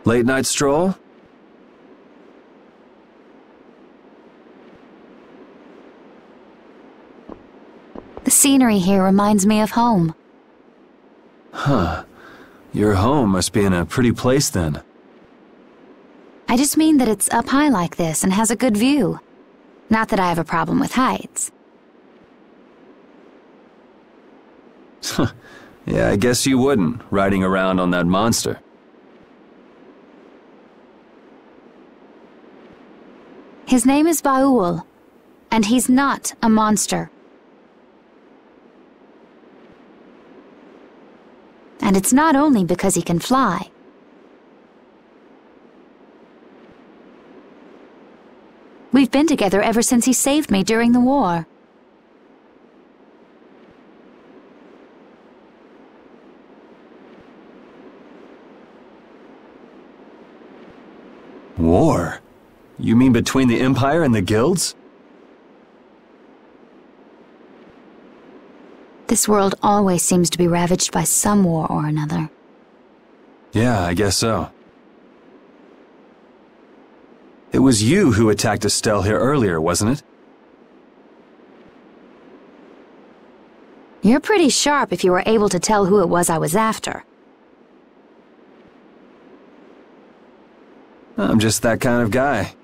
Late night stroll? The scenery here reminds me of home. Huh. Your home must be in a pretty place then. I just mean that it's up high like this and has a good view. Not that I have a problem with heights. Yeah, I guess you wouldn't, riding around on that monster. His name is Baul, and he's not a monster. And it's not only because he can fly. We've been together ever since he saved me during the war. War? You mean between the Empire and the guilds? This world always seems to be ravaged by some war or another. Yeah, I guess so. It was you who attacked Estelle here earlier, wasn't it? You're pretty sharp if you were able to tell who it was I was after. I'm just that kind of guy.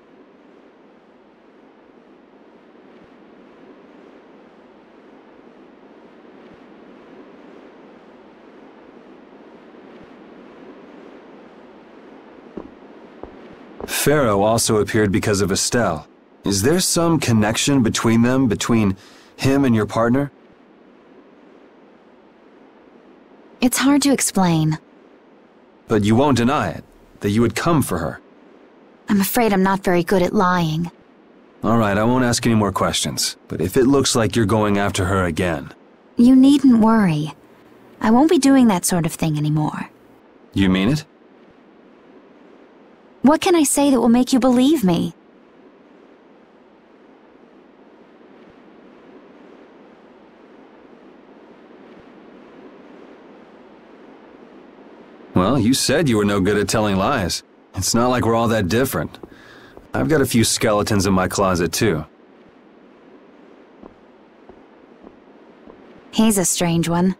Pharaoh also appeared because of Estelle. Is there some connection between them, between him and your partner? It's hard to explain. But you won't deny it, that you would come for her. I'm afraid I'm not very good at lying. All right, I won't ask any more questions, but if it looks like you're going after her again... You needn't worry. I won't be doing that sort of thing anymore. You mean it? What can I say that will make you believe me? Well, you said you were no good at telling lies. It's not like we're all that different. I've got a few skeletons in my closet, too. He's a strange one.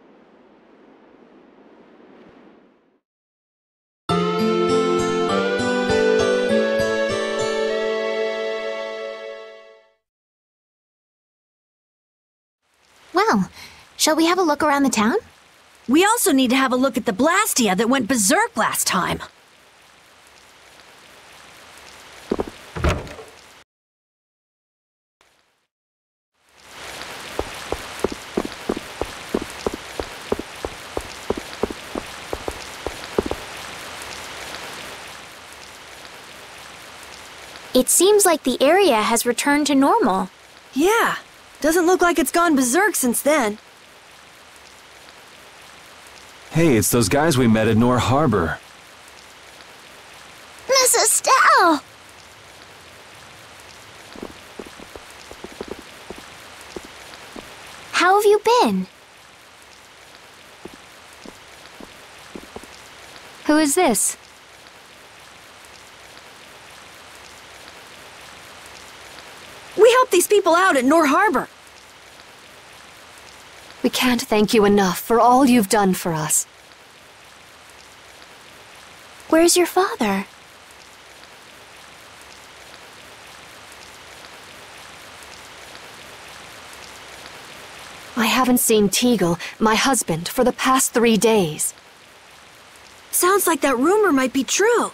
Well, shall we have a look around the town? We also need to have a look at the Blastia that went berserk last time. It seems like the area has returned to normal. Yeah, doesn't look like it's gone berserk since then. Hey, it's those guys we met at Nor Harbor. Miss Estelle! How have you been? Who is this? We helped these people out at Nor Harbor. We can't thank you enough for all you've done for us. Where's your father? I haven't seen Teagle, my husband, for the past 3 days. Sounds like that rumor might be true.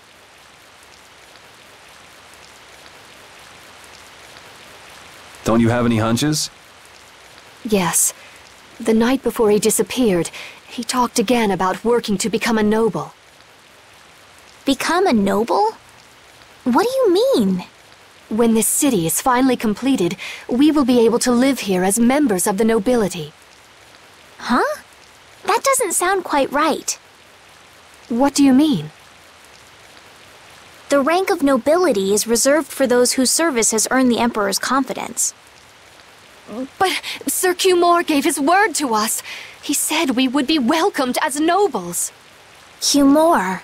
Don't you have any hunches? Yes. The night before he disappeared, he talked again about working to become a noble. Become a noble? What do you mean? When this city is finally completed, we will be able to live here as members of the nobility. Huh? That doesn't sound quite right. What do you mean? The rank of nobility is reserved for those whose service has earned the Emperor's confidence. But Sir Cumore gave his word to us. He said we would be welcomed as nobles. Cumore.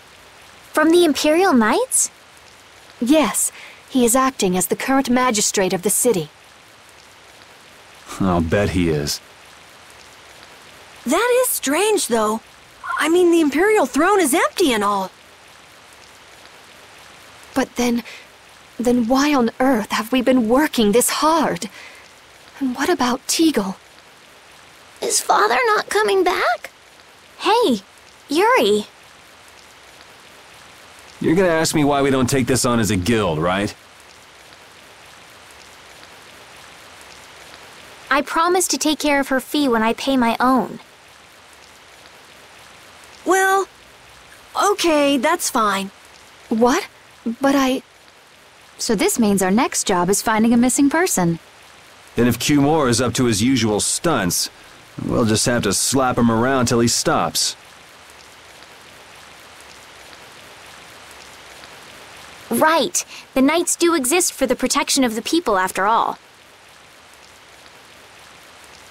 From the Imperial Knights? Yes, he is acting as the current magistrate of the city. I'll bet he is. That is strange, though. I mean, the Imperial throne is empty and all. But then why on earth have we been working this hard? And what about Teagle? Is Father not coming back? Hey, Yuri. You're gonna ask me why we don't take this on as a guild, right? I promise to take care of her fee when I pay my own. Well, okay, that's fine. What? But So this means our next job is finding a missing person. And if Q Moore is up to his usual stunts, we'll just have to slap him around till he stops. Right. The Knights do exist for the protection of the people, after all.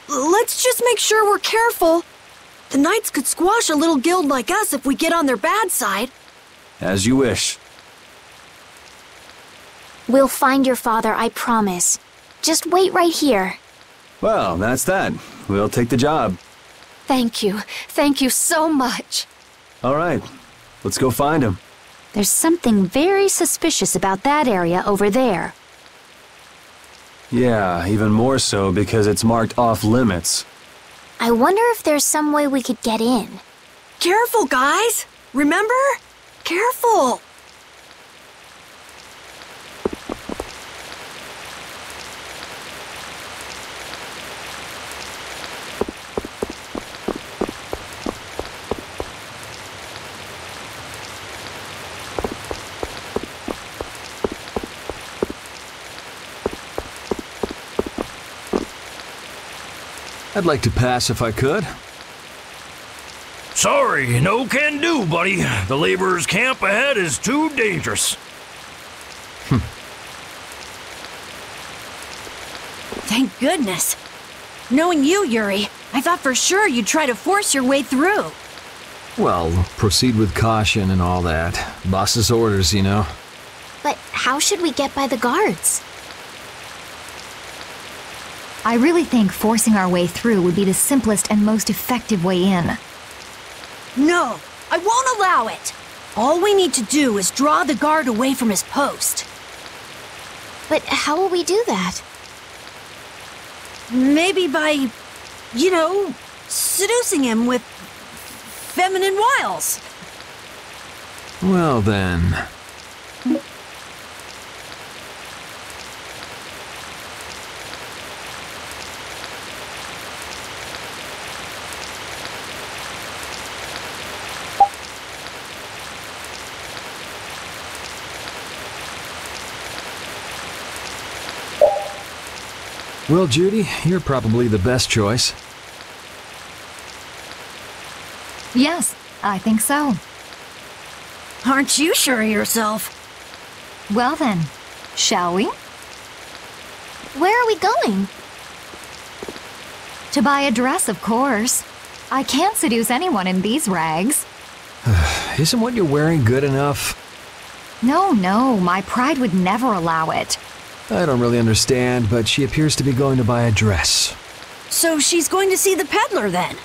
Let's just make sure we're careful. The Knights could squash a little guild like us if we get on their bad side. As you wish. We'll find your father, I promise. Just wait right here. Well, that's that. We'll take the job. thank you. Thank you so much. All right, let's go find him. There's something very suspicious about that area over there. Yeah, even more so because it's marked off limits. I wonder if there's some way we could get in. Careful, guys! Remember? Careful! I'd like to pass if I could. Sorry, no can do, buddy. The laborers' camp ahead is too dangerous. Thank goodness. Knowing you, Yuri, I thought for sure you'd try to force your way through. Well, proceed with caution and all that. Boss's orders, you know. But how should we get by the guards? I really think forcing our way through would be the simplest and most effective way in. No, I won't allow it. All we need to do is draw the guard away from his post. But how will we do that? Maybe by, seducing him with feminine wiles. Well then. Well, Judy, you're probably the best choice. Yes, I think so. Aren't you sure of yourself? Well then, shall we? Where are we going? To buy a dress, of course. I can't seduce anyone in these rags. Isn't what you're wearing good enough? No, my pride would never allow it. I don't really understand, but she appears to be going to buy a dress. So she's going to see the peddler then?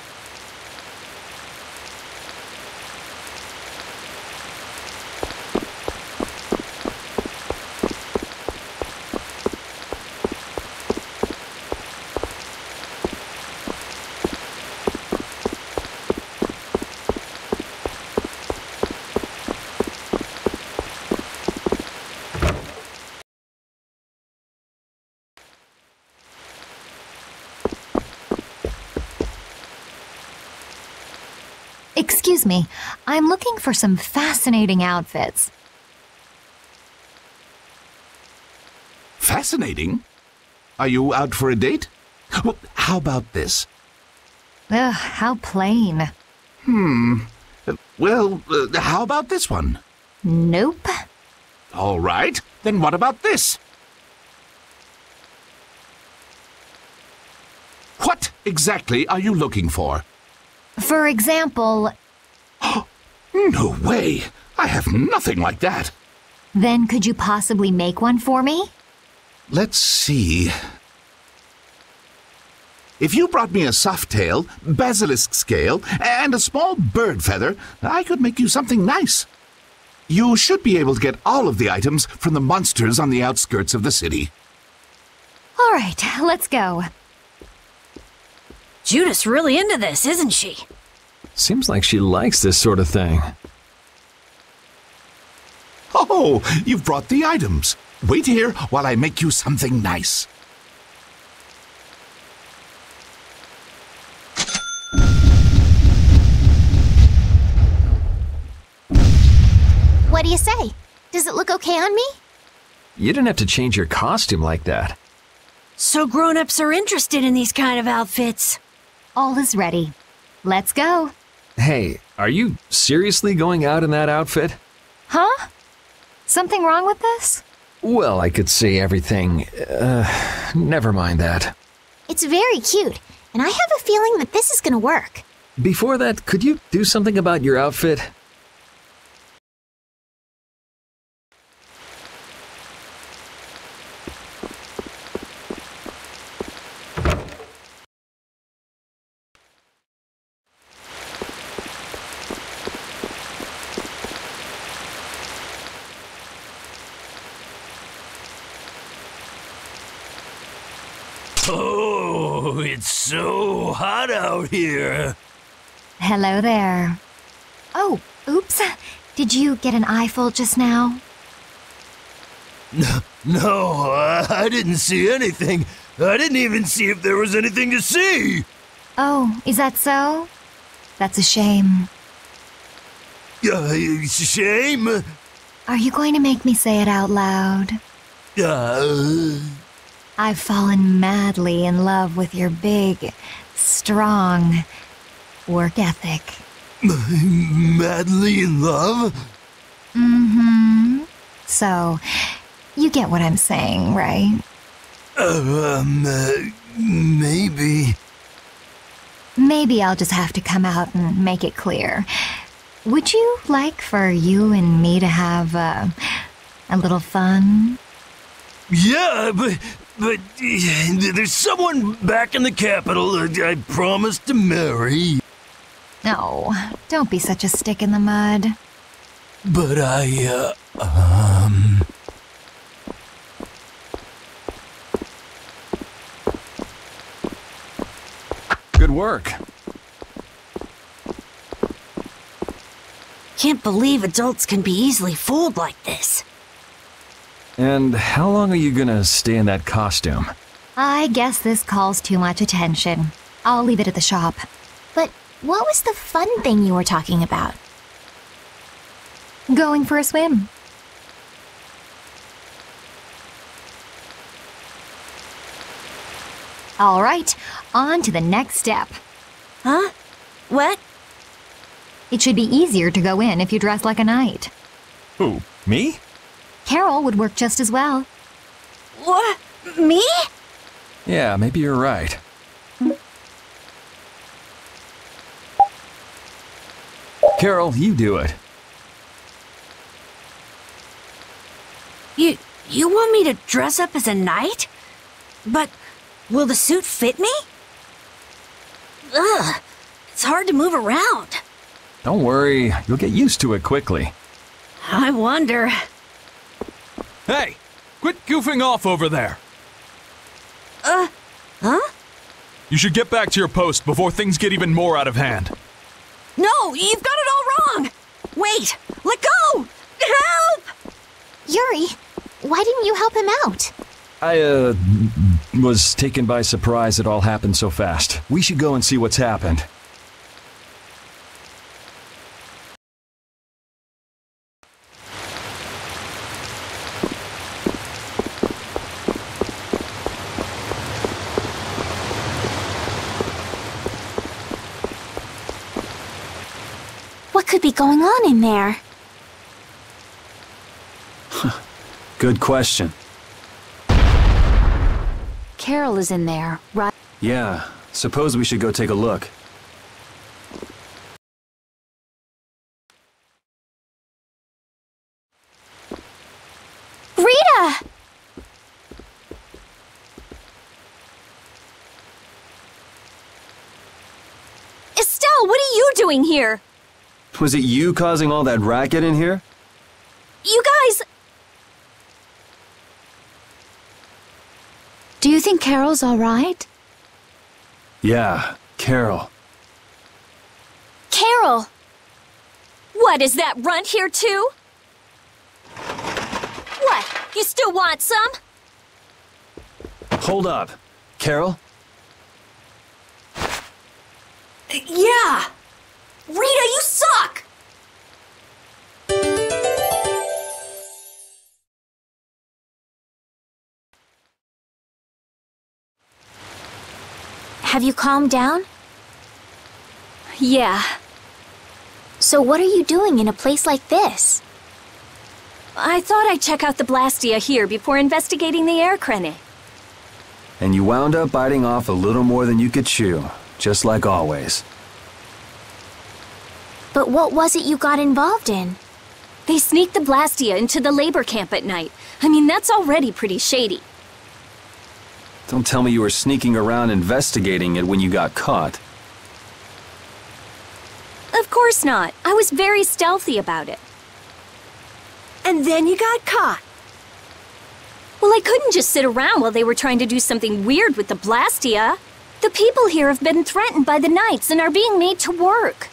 Excuse me, I'm looking for some fascinating outfits. Fascinating? Are you out for a date? Well, how about this? Ugh, how plain. Well, how about this one? Nope. All right, then what about this? What exactly are you looking for? For example... No way! I have nothing like that! Then could you possibly make one for me? Let's see. If you brought me a soft tail, basilisk scale, and a small bird feather, I could make you something nice. You should be able to get all of the items from the monsters on the outskirts of the city. All right, let's go. Judith's really into this, isn't she? Seems like she likes this sort of thing. Oh, you've brought the items. Wait here while I make you something nice. What do you say? Does it look okay on me? You didn't have to change your costume like that. So grown-ups are interested in these kind of outfits. All is ready. Let's go. Hey, are you seriously going out in that outfit? Huh? Something wrong with this? Well, I could see everything. Never mind that. It's very cute, and I have a feeling that this is gonna work. Before that, could you do something about your outfit? Oh, it's so hot out here. Hello there. Oh, oops. Did you get an eyeful just now? No, I didn't see anything. I didn't even see if there was anything to see. Oh, is that so? That's a shame. Shame. Are you going to make me say it out loud? I've fallen madly in love with your big, strong work ethic. Madly in love? Mm-hmm. So, you get what I'm saying, right? Maybe. Maybe I'll just have to come out and make it clear. Would you like for you and me to have, a little fun? Yeah, but there's someone back in the capital I promised to marry. No, don't be such a stick in the mud. But Good work. Can't believe adults can be easily fooled like this. And how long are you gonna stay in that costume? I guess this calls too much attention. I'll leave it at the shop. But what was the fun thing you were talking about? Going for a swim. All right, on to the next step. Huh? What? It should be easier to go in if you dress like a knight. Who, me? Carol would work just as well. What? Me? Yeah, maybe you're right. Carol, you do it. You want me to dress up as a knight? But will the suit fit me? Ugh, it's hard to move around. Don't worry, you'll get used to it quickly. I wonder. Hey, quit goofing off over there. Huh? You should get back to your post before things get even more out of hand. No, you've got it all wrong. Wait, let go! Help! Yuri, why didn't you help him out? I, was taken by surprise it all happened so fast. We should go and see what's happened. What could be going on in there? Good question. Carol is in there, right? Yeah, suppose we should go take a look. Yeah! Estelle, what are you doing here? Was it you causing all that racket in here? You guys... Do you think Carol's all right? Yeah, Carol. Carol! What, is that runt here too? What, you still want some? Hold up. Carol? Yeah! Rita, you suck! Have you calmed down? Yeah. So what are you doing in a place like this? I thought I'd check out the Blastia here before investigating the air crane. And you wound up biting off a little more than you could chew, just like always. But what was it you got involved in? They sneaked the Blastia into the labor camp at night. I mean, that's already pretty shady. Don't tell me you were sneaking around investigating it when you got caught. Of course not. I was very stealthy about it. And then you got caught. Well, I couldn't just sit around while they were trying to do something weird with the Blastia. The people here have been threatened by the Knights and are being made to work.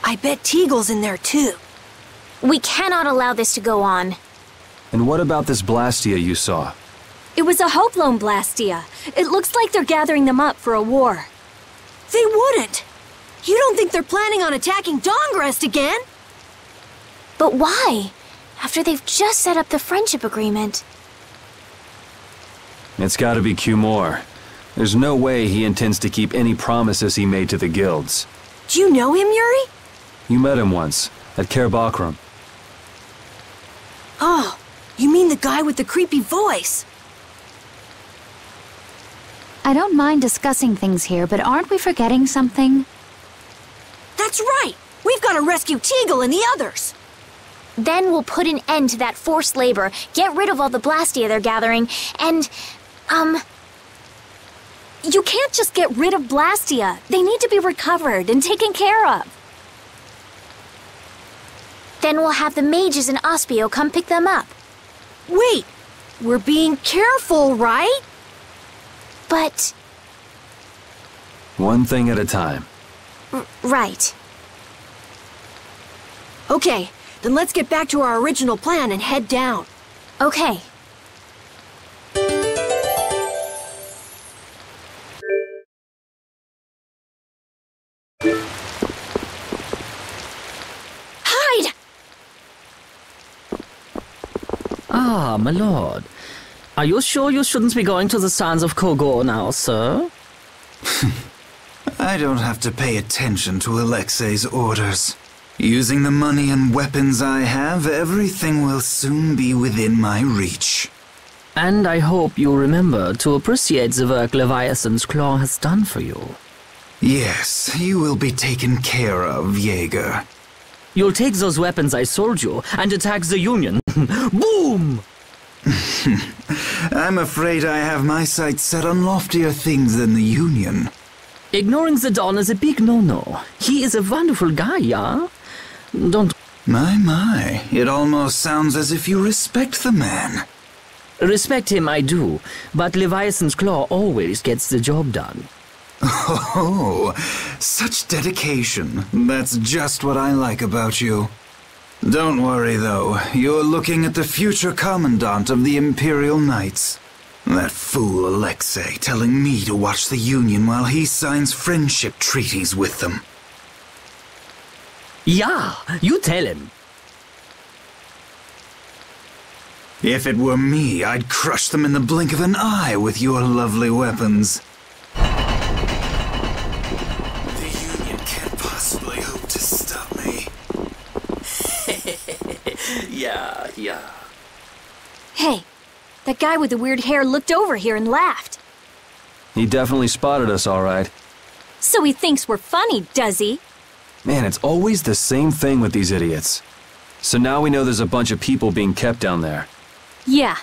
I bet Teagle's in there too. We cannot allow this to go on. And what about this Blastia you saw? It was a Hope Loan Blastia. It looks like they're gathering them up for a war. They wouldn't. You don't think they're planning on attacking Dongrest again? But why? After they've just set up the friendship agreement. It's gotta be Cumore. There's no way he intends to keep any promises he made to the guilds. Do you know him, Yuri? You met him once, at Caer Bakram. Oh, you mean the guy with the creepy voice? I don't mind discussing things here, but aren't we forgetting something? That's right! We've got to rescue Teagle and the others! Then we'll put an end to that forced labor, get rid of all the Blastia they're gathering, and, You can't just get rid of Blastia. They need to be recovered and taken care of. then we'll have the mages and Ospio come pick them up. Wait! We're being careful, right? But... One thing at a time. right. Okay, then let's get back to our original plan and head down. Okay. Hide! Ah, my lord. Are you sure you shouldn't be going to the Sands of Kogor now, sir? I don't have to pay attention to Alexei's orders. Using the money and weapons I have, everything will soon be within my reach. And I hope you remember to appreciate the work Leviathan's Claw has done for you. Yes, you will be taken care of, Jaeger. You'll take those weapons I sold you and attack the Union. Boom! I'm afraid I have my sights set on loftier things than the Union. Ignoring the Don is a big no-no. He is a wonderful guy, yeah? Don't... My, it almost sounds as if you respect the man. Respect him, I do, but Leviathan's Claw always gets the job done. Oh, such dedication. That's just what I like about you. Don't worry, though. You're looking at the future Commandant of the Imperial Knights. That fool Alexei telling me to watch the Union while he signs friendship treaties with them. Yeah, you tell him. If it were me, I'd crush them in the blink of an eye with your lovely weapons. The Union can't possibly hope to stop me. Yeah. Hey, that guy with the weird hair looked over here and laughed. He definitely spotted us, all right. So he thinks we're funny, does he? Man, it's always the same thing with these idiots. So now we know there's a bunch of people being kept down there. Yeah.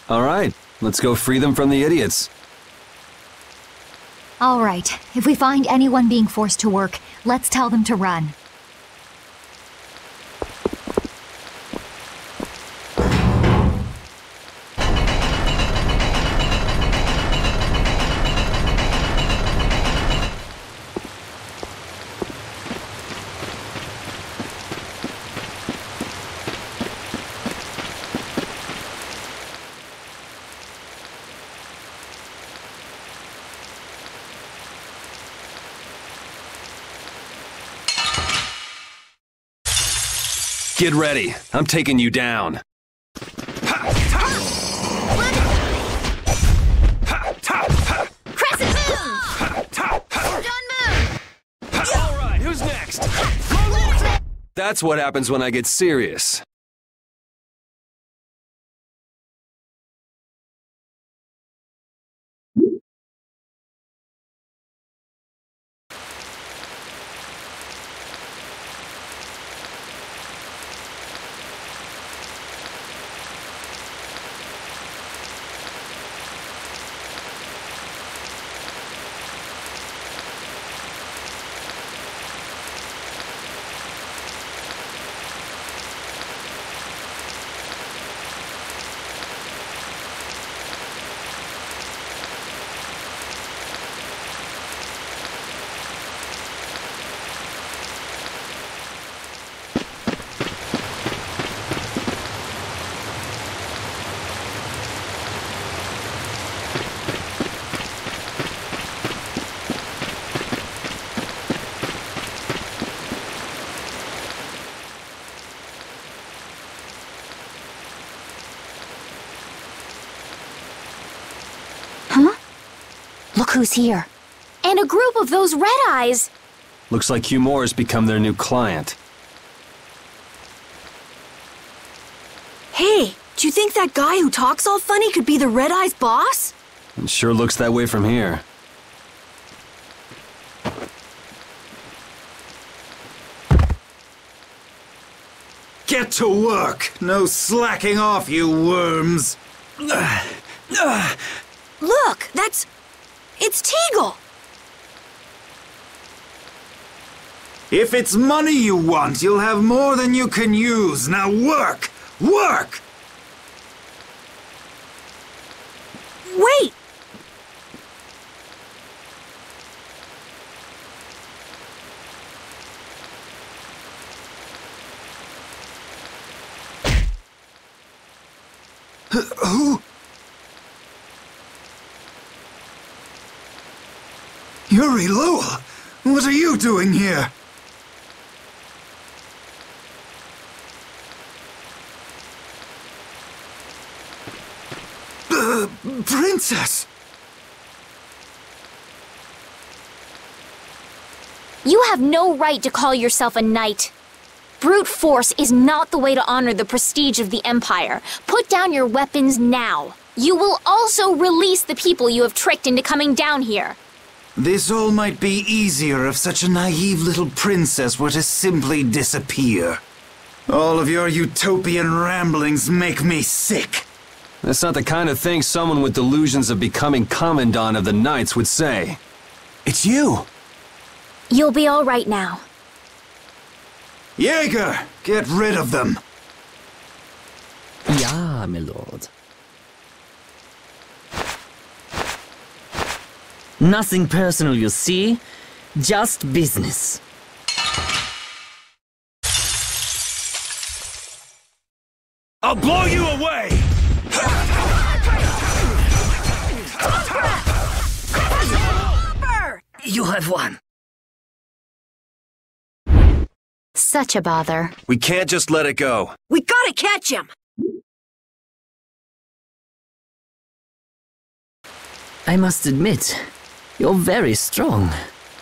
All right, let's go free them from the idiots. All right, if we find anyone being forced to work, let's tell them to run. Get ready. I'm taking you down. Crescent moon! Done moon! All right, who's next? That's what happens when I get serious. Look who's here. And a group of those red eyes. Looks like Hugh Moore's become their new client. Hey, do you think that guy who talks all funny could be the Red Eye's boss? It sure looks that way from here. Get to work! No slacking off, you worms! Look, it's Teagle! If it's money you want, you'll have more than you can use. Now work! Work! Wait! Who? Yuri Lowell! What are you doing here? Princess! You have no right to call yourself a knight. Brute force is not the way to honor the prestige of the Empire. Put down your weapons now. You will also release the people you have tricked into coming down here. This all might be easier if such a naive little princess were to simply disappear. All of your utopian ramblings make me sick. That's not the kind of thing someone with delusions of becoming Commandant of the Knights would say. It's you! You'll be all right now. Jaeger, get rid of them! Ja, my lord. Nothing personal, you see? Just business. I'll blow you away! You have won. Such a bother. We can't just let it go. We gotta catch him! I must admit, you're very strong.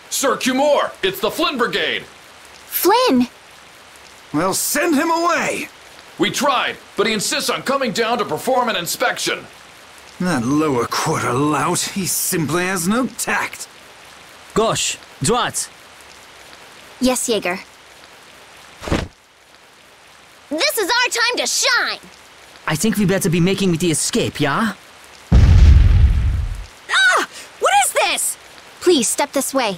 Sir Cumore, it's the Flynn Brigade. Flynn! Well, send him away! We tried, but he insists on coming down to perform an inspection. That lower quarter lout, he simply has no tact. Gosh, droite. Yes, Jaeger. is our time to shine! I think we better be making the escape, yeah? Ah! What is this? Please, step this way.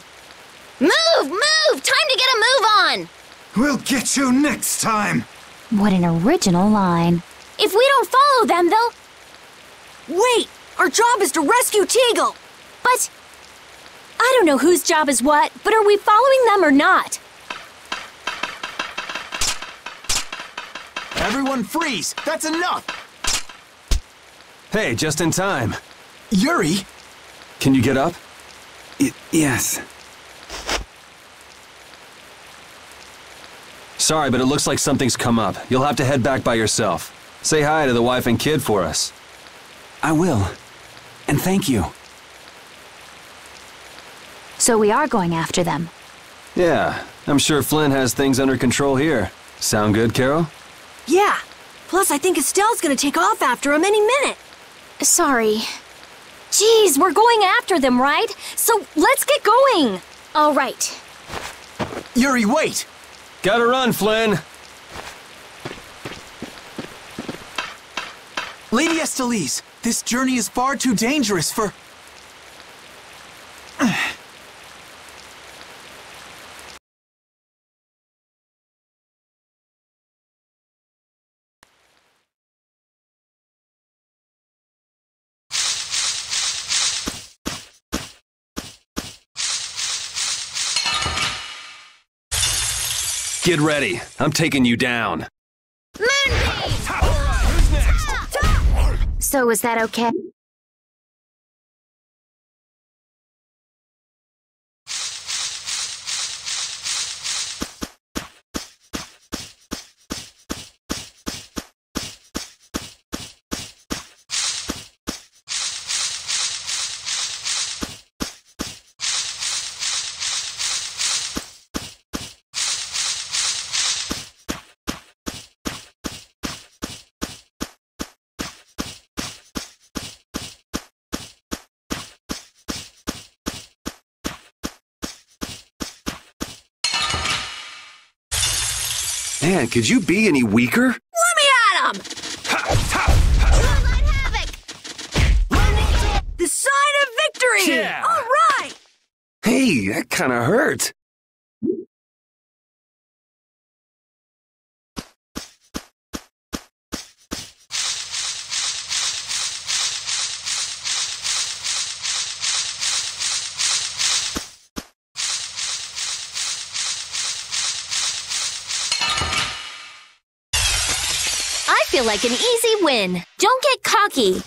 Move! Move! Time to get a move on! We'll get you next time! What an original line. If we don't follow them, they'll... Wait! Our job is to rescue Teagle! But... I don't know whose job is what, but are we following them or not? Everyone freeze! That's enough! Hey, just in time. Yuri! Can you get up? Yes. Sorry, but it looks like something's come up. You'll have to head back by yourself. Say hi to the wife and kid for us. I will. And thank you. So we are going after them. Yeah, I'm sure Flynn has things under control here. Sound good, Carol? Yeah. Plus, I think Estelle's gonna take off after him any minute. Sorry. Geez, we're going after them, right? So let's get going! All right. Yuri, wait! Gotta run, Flynn! Lady Estellise, this journey is far too dangerous for... Get ready. I'm taking you down. So is that okay? Man, could you be any weaker? Let me at him! Moonlight Havoc! The sign of victory! Yeah. All right! Hey, that kinda hurt. I feel like an easy win. Don't get cocky.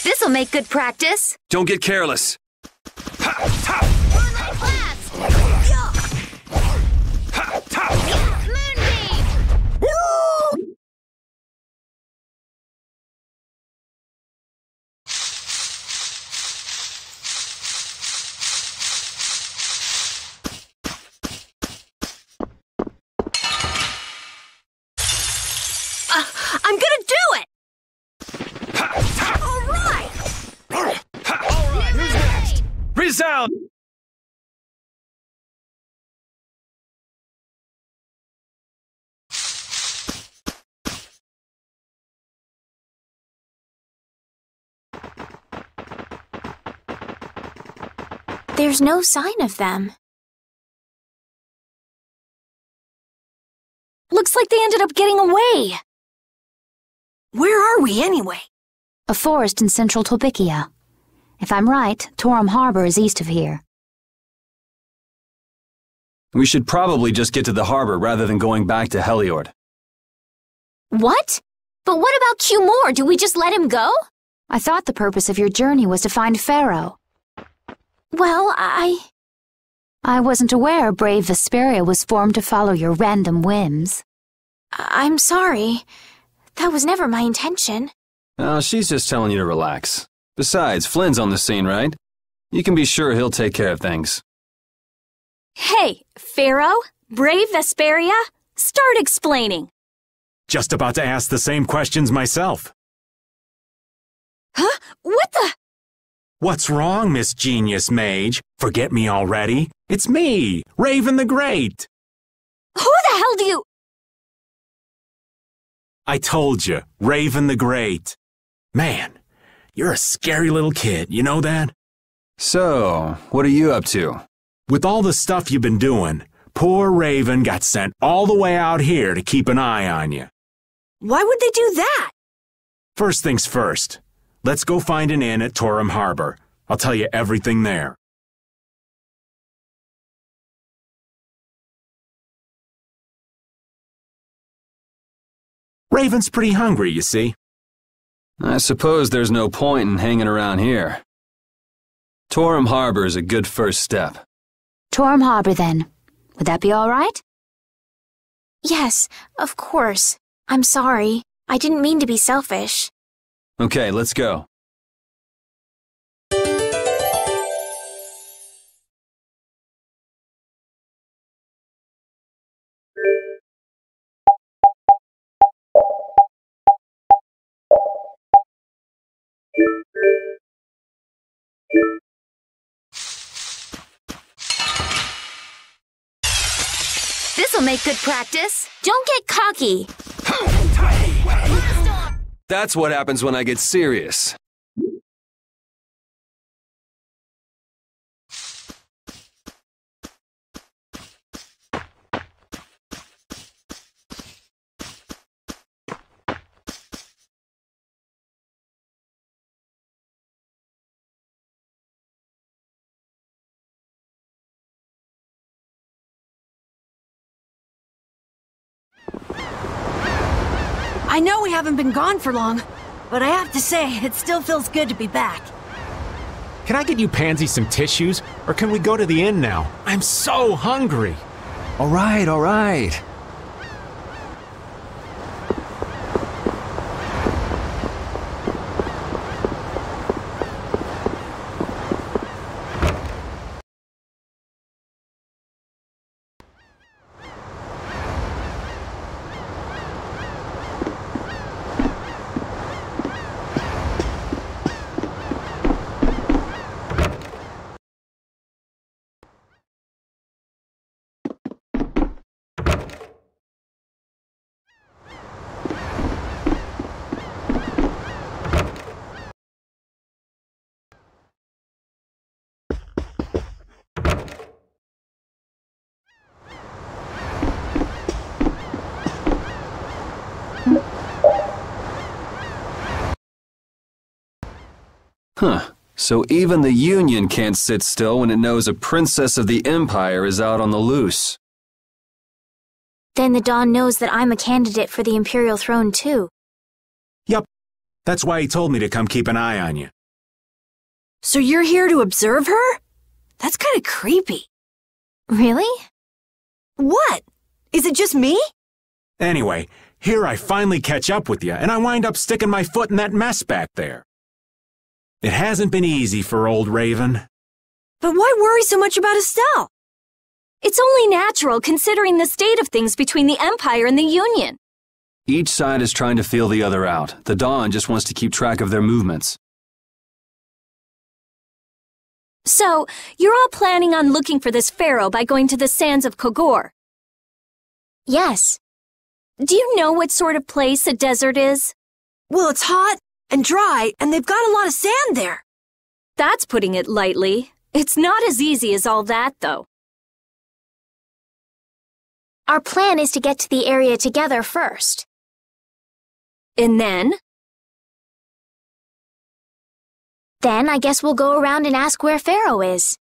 This'll make good practice. Don't get careless. Moonlight Blast! Moonbeam! I'm gonna do it! All right! Who's next? Resound! there's no sign of them. Looks like they ended up getting away. Where are we anyway? A forest in central Tolbikia. If I'm right, Torum Harbor is east of here. We should probably just get to the harbor rather than going back to Heliord. What? But what about Q Moore? Do we just let him go? I thought the purpose of your journey was to find Pharaoh. Well, I wasn't aware brave Vesperia was formed to follow your random whims. I'm sorry. That was never my intention. Oh, she's just telling you to relax. Besides, Flynn's on the scene, right? You can be sure he'll take care of things. Hey, Pharaoh, brave Vesperia, start explaining. Just about to ask the same questions myself. Huh? What the? What's wrong, Miss Genius Mage? Forget me already? It's me, Raven the Great. Who the hell do you... I told you, Raven the Great. Man, you're a scary little kid, you know that? So, what are you up to? With all the stuff you've been doing, poor Raven got sent all the way out here to keep an eye on you. Why would they do that? First things first. Let's go find an inn at Torum Harbor. I'll tell you everything there. Raven's pretty hungry, you see. I suppose there's no point in hanging around here. Torum Harbor is a good first step. Torum Harbor, then. Would that be all right? Yes, of course. I'm sorry. I didn't mean to be selfish. Okay, let's go. This'll make good practice. Don't get cocky. That's what happens when I get serious. I know we haven't been gone for long, but I have to say, it still feels good to be back. Can I get you Pansy some tissues, or can we go to the inn now? I'm so hungry. All right. Huh. So even the Union can't sit still when it knows a princess of the Empire is out on the loose. Then the Dawn knows that I'm a candidate for the Imperial throne too. Yup. That's why he told me to come keep an eye on you. So you're here to observe her? That's kind of creepy. Really? What? Is it just me? Anyway, here I finally catch up with you, and I wind up sticking my foot in that mess back there. It hasn't been easy for old Raven. But why worry so much about Estelle? It's only natural considering the state of things between the Empire and the Union. Each side is trying to feel the other out. The Dawn just wants to keep track of their movements. So, you're all planning on looking for this pharaoh by going to the sands of Kogor? Yes. Do you know what sort of place a desert is? Well, it's hot and dry, and they've got a lot of sand there. That's putting it lightly. It's not as easy as all that, though. Our plan is to get to the area together first. And then? Then I guess we'll go around and ask where Pharaoh is.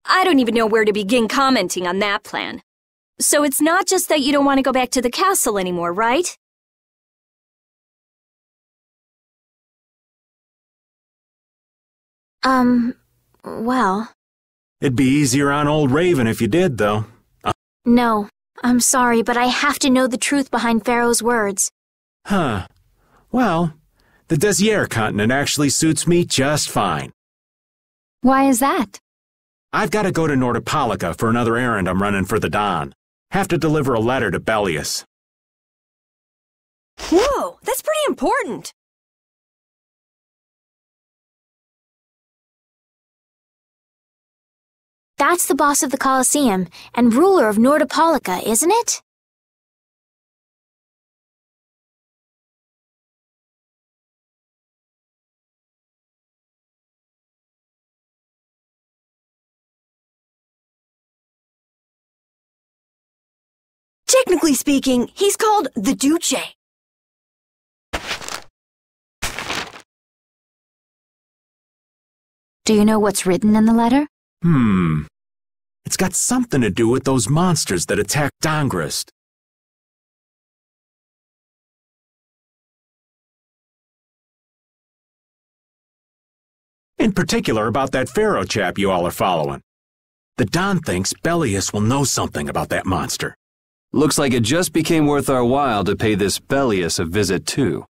I don't even know where to begin commenting on that plan. So it's not just that you don't want to go back to the castle anymore, right? Well... It'd be easier on old Raven if you did, though. No, I'm sorry, but I have to know the truth behind Pharaoh's words. Huh. Well, the Desier continent actually suits me just fine. Why is that? I've got to go to Nordopolica for another errand I'm running for the Don. Have to deliver a letter to Bellius. Whoa, that's pretty important. That's the boss of the Colosseum and ruler of Nordopolica, isn't it? Technically speaking, he's called the Duce. Do you know what's written in the letter? It's got something to do with those monsters that attacked Dongrist. In particular about that Pharaoh chap you all are following. The Don thinks Bellius will know something about that monster. Looks like it just became worth our while to pay this Bellius a visit too.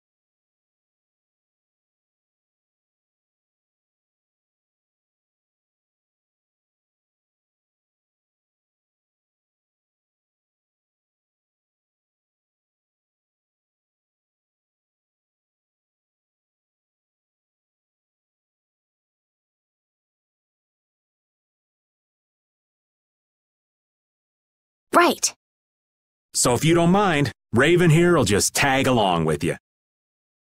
Right. So if you don't mind, Raven here will just tag along with you.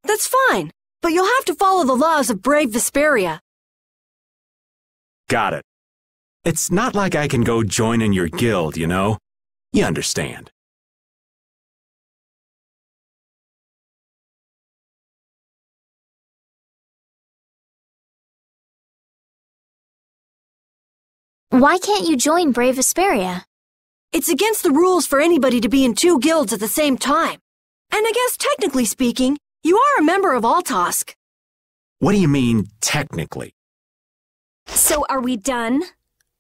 That's fine, but you'll have to follow the laws of brave Vesperia. Got it. It's not like I can go join in your guild, you know? You understand. Why can't you join Brave Vesperia? It's against the rules for anybody to be in two guilds at the same time. And I guess technically speaking, you are a member of Altosk. What do you mean, technically? So are we done?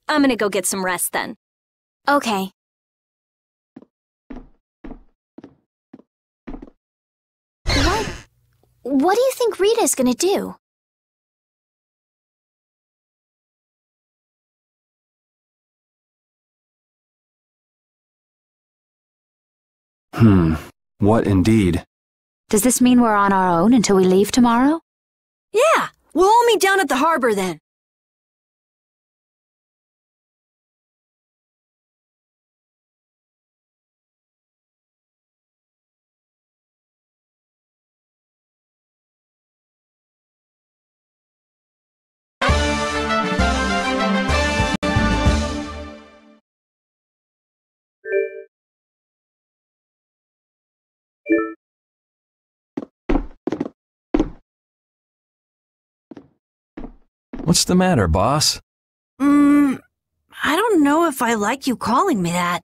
I'm gonna go get some rest then. Okay. What do you think Rita's gonna do? What indeed? Does this mean we're on our own until we leave tomorrow? Yeah, we'll all meet down at the harbor then. What's the matter, boss? I don't know if I like you calling me that.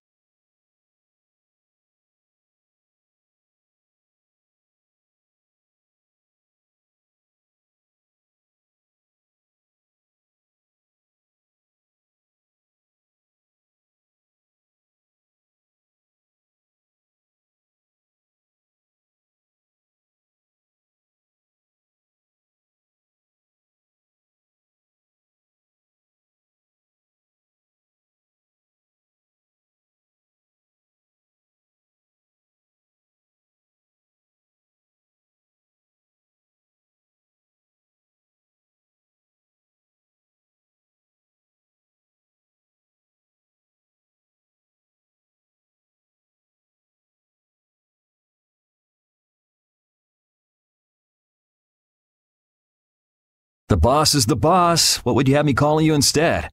The boss is the boss. What would you have me calling you instead?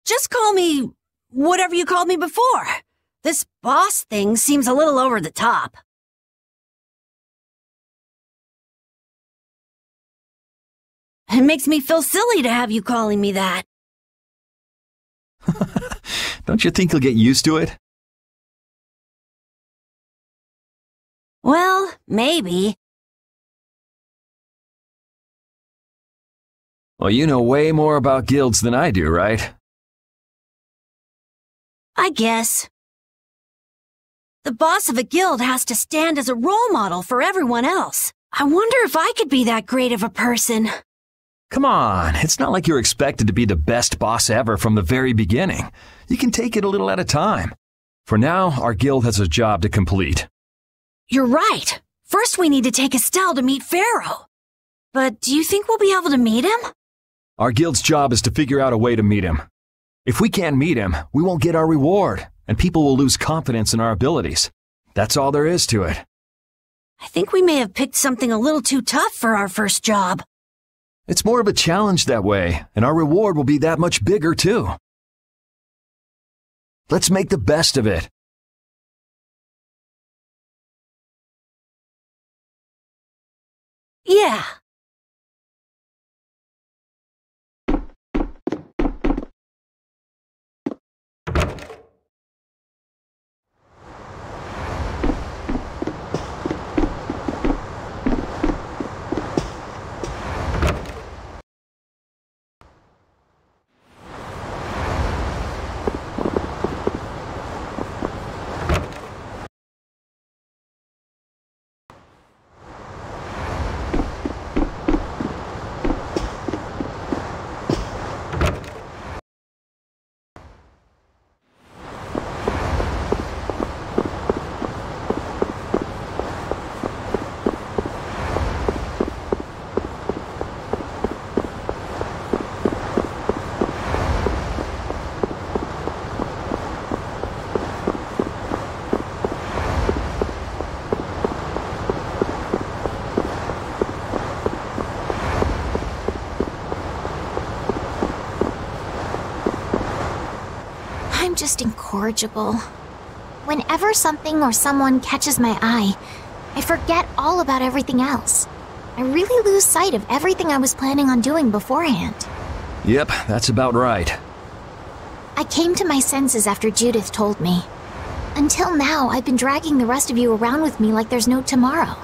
Just call me whatever you called me before. This boss thing seems a little over the top. It makes me feel silly to have you calling me that. Don't you think you'll get used to it? Well, maybe. Well, you know way more about guilds than I do, right? I guess. The boss of a guild has to stand as a role model for everyone else. I wonder if I could be that great of a person. Come on, it's not like you're expected to be the best boss ever from the very beginning. You can take it a little at a time. For now, our guild has a job to complete. You're right. First we need to take Estelle to meet Pharaoh. But do you think we'll be able to meet him? Our guild's job is to figure out a way to meet him. If we can't meet him, we won't get our reward, and people will lose confidence in our abilities. That's all there is to it. I think we may have picked something a little too tough for our first job. It's more of a challenge that way, and our reward will be that much bigger, too. Let's make the best of it. Yeah. I'm just incorrigible. Whenever something or someone catches my eye, I forget all about everything else. I really lose sight of everything I was planning on doing beforehand. Yep, that's about right. I came to my senses after Judith told me. Until now, I've been dragging the rest of you around with me like there's no tomorrow.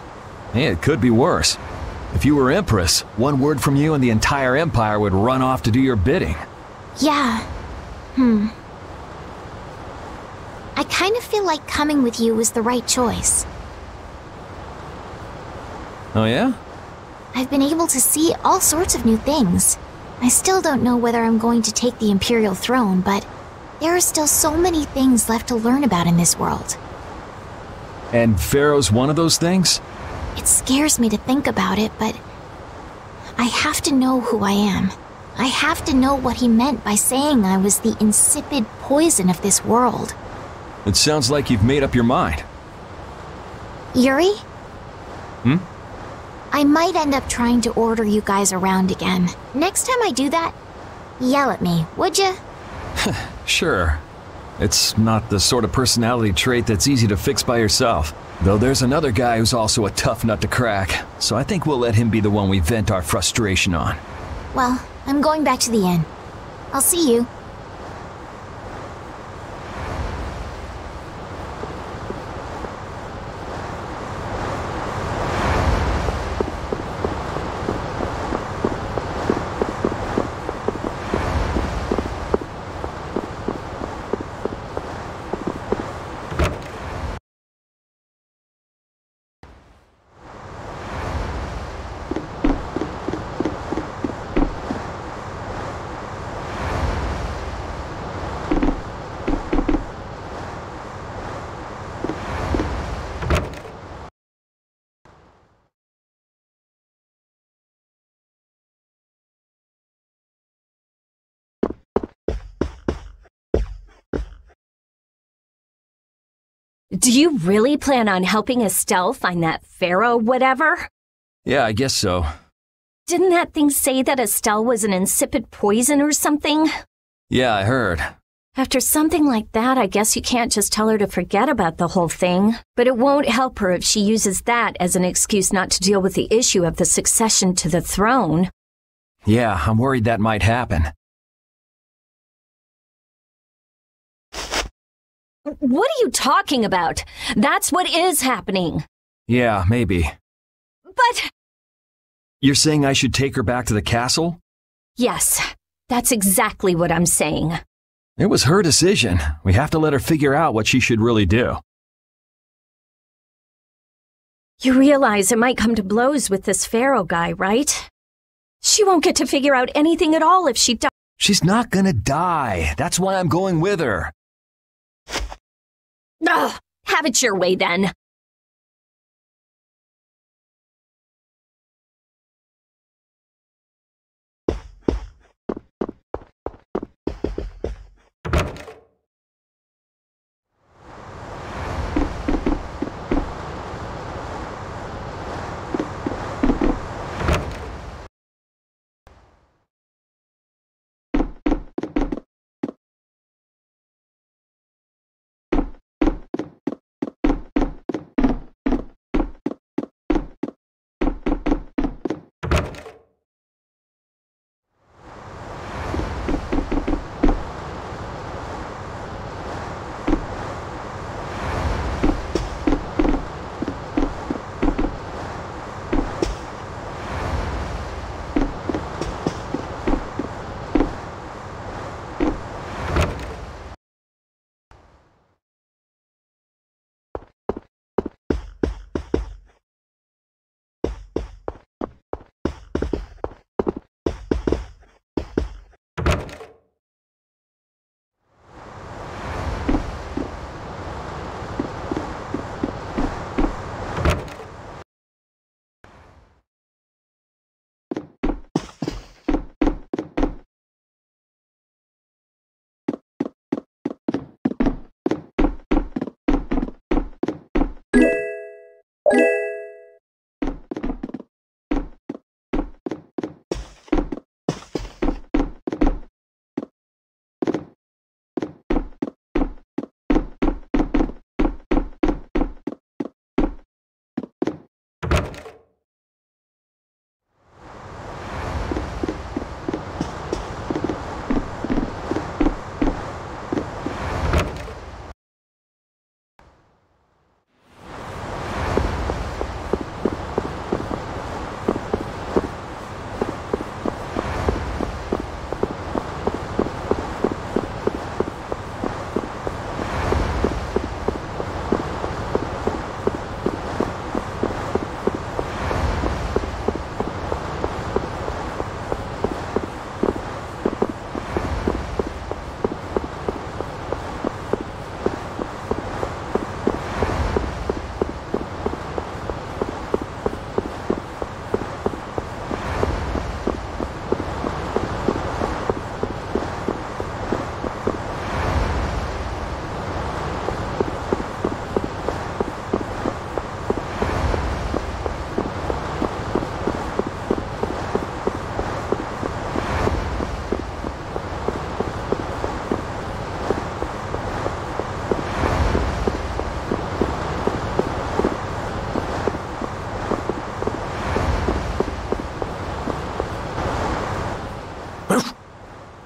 Hey, it could be worse. If you were Empress, one word from you and the entire Empire would run off to do your bidding. Yeah. I kind of feel like coming with you was the right choice. Oh yeah? I've been able to see all sorts of new things. I still don't know whether I'm going to take the Imperial throne, but there are still so many things left to learn about in this world. And Pharaoh's one of those things? It scares me to think about it, but I have to know who I am. I have to know what he meant by saying I was the insipid poison of this world. It sounds like you've made up your mind. Yuri? Hmm? I might end up trying to order you guys around again. Next time I do that, yell at me, would ya? Sure. It's not the sort of personality trait that's easy to fix by yourself. Though there's another guy who's also a tough nut to crack, so I think we'll let him be the one we vent our frustration on. Well, I'm going back to the inn. I'll see you. Do you really plan on helping Estelle find that Pharaoh whatever? Yeah, I guess so. Didn't that thing say that Estelle was an insipid poison or something? Yeah, I heard. After something like that, I guess you can't just tell her to forget about the whole thing. But it won't help her if she uses that as an excuse not to deal with the issue of the succession to the throne. Yeah, I'm worried that might happen. What are you talking about? That's what is happening. Yeah, maybe. But... You're saying I should take her back to the castle? Yes, that's exactly what I'm saying. It was her decision. We have to let her figure out what she should really do. You realize it might come to blows with this Pharaoh guy, right? She won't get to figure out anything at all if she dies. She's not gonna die. That's why I'm going with her. Ugh, have it your way then.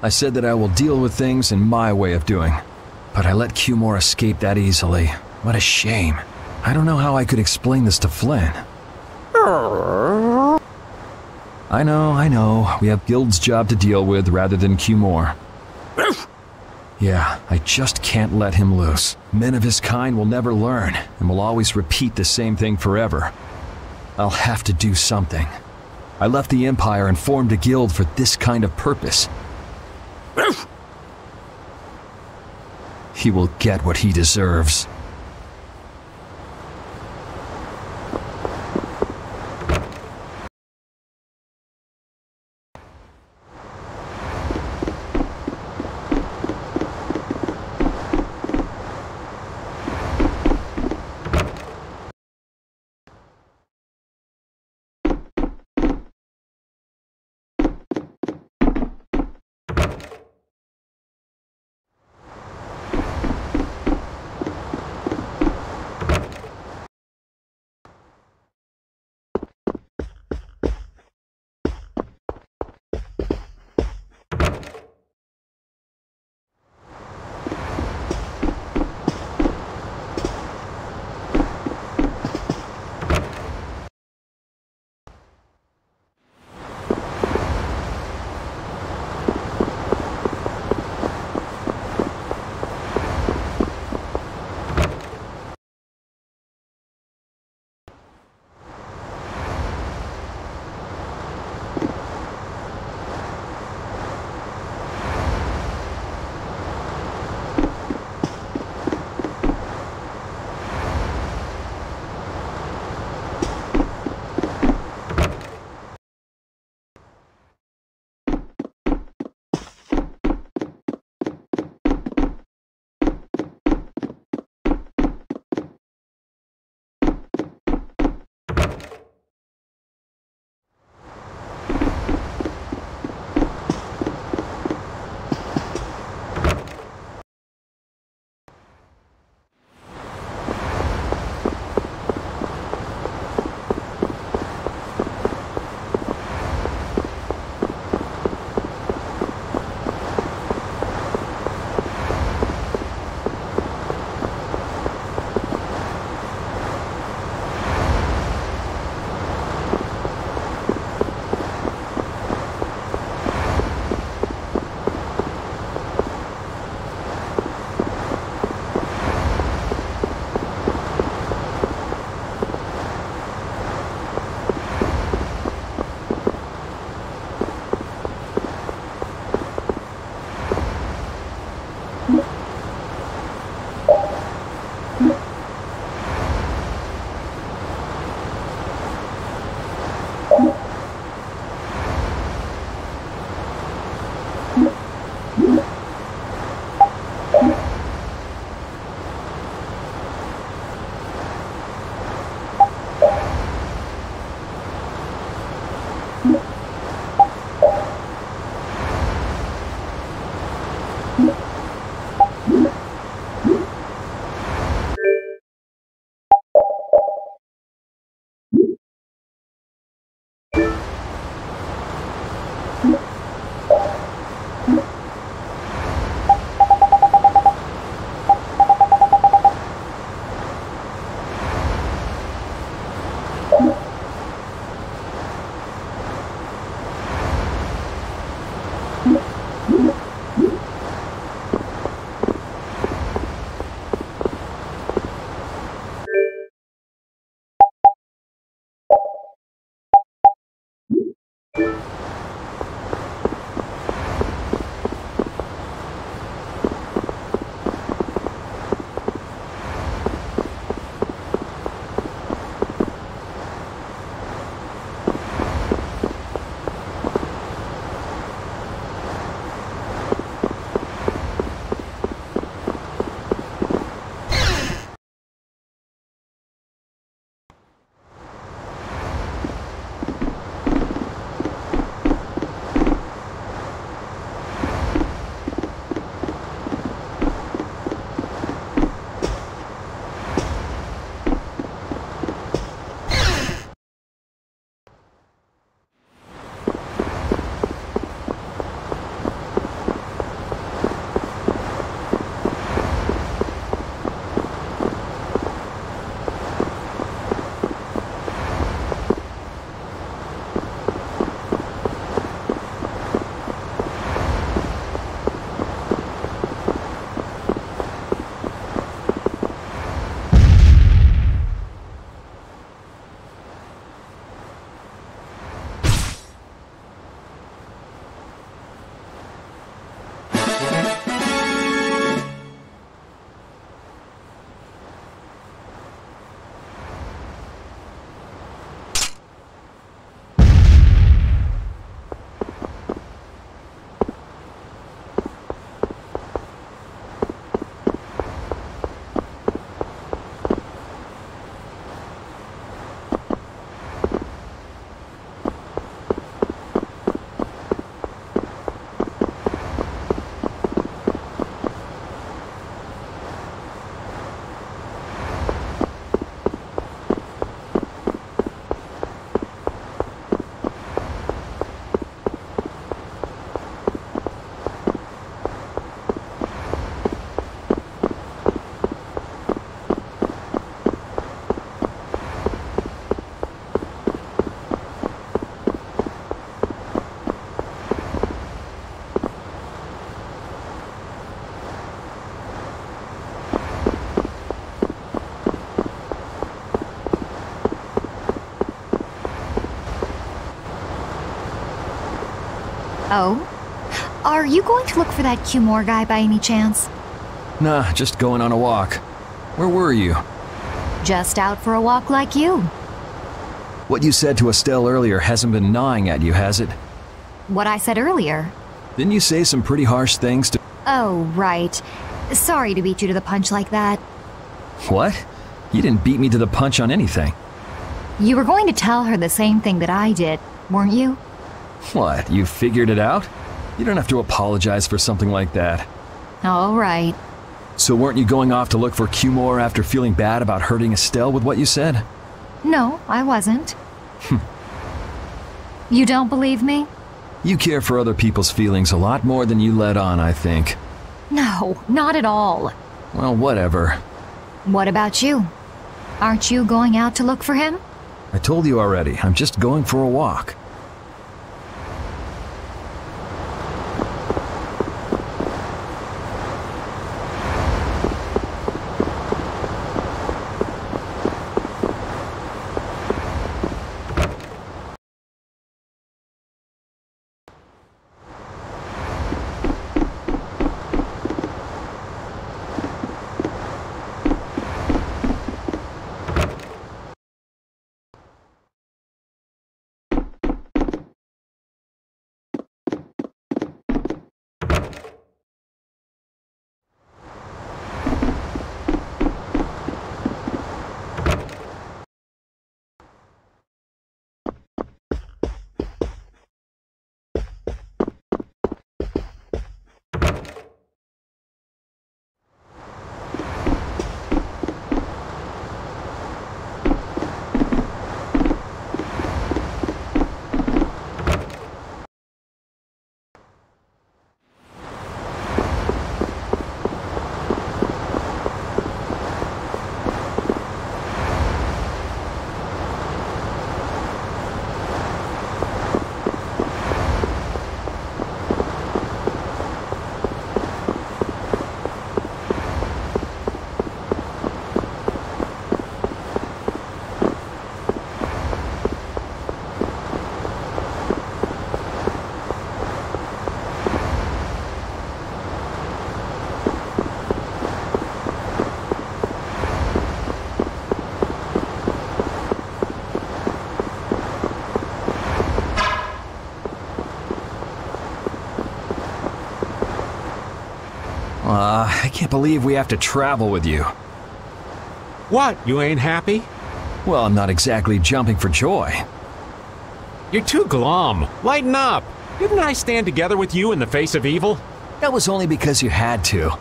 I said that I will deal with things in my way of doing. But I let Cumore escape that easily. What a shame. I don't know how I could explain this to Flynn. I know. We have Guild's job to deal with rather than Cumore. Yeah, I just can't let him loose. Men of his kind will never learn, and will always repeat the same thing forever. I'll have to do something. I left the Empire and formed a guild for this kind of purpose. He will get what he deserves. Oh? Are you going to look for that Cumore guy by any chance? Nah, just going on a walk. Where were you? Just out for a walk like you. What you said to Estelle earlier hasn't been gnawing at you, has it? What I said earlier. Didn't you say some pretty harsh things to— Oh, right. Sorry to beat you to the punch like that. What? You didn't beat me to the punch on anything. You were going to tell her the same thing that I did, weren't you? What, you figured it out? You don't have to apologize for something like that. All right. So weren't you going off to look for Cumore after feeling bad about hurting Estelle with what you said? No, I wasn't. You don't believe me? You care for other people's feelings a lot more than you let on, I think. No, not at all. Well, whatever. What about you? Aren't you going out to look for him? I told you already, I'm just going for a walk. I can't believe we have to travel with you. What, you ain't happy? Well, I'm not exactly jumping for joy. You're too glum. Lighten up. Didn't I stand together with you in the face of evil? That was only because you had to.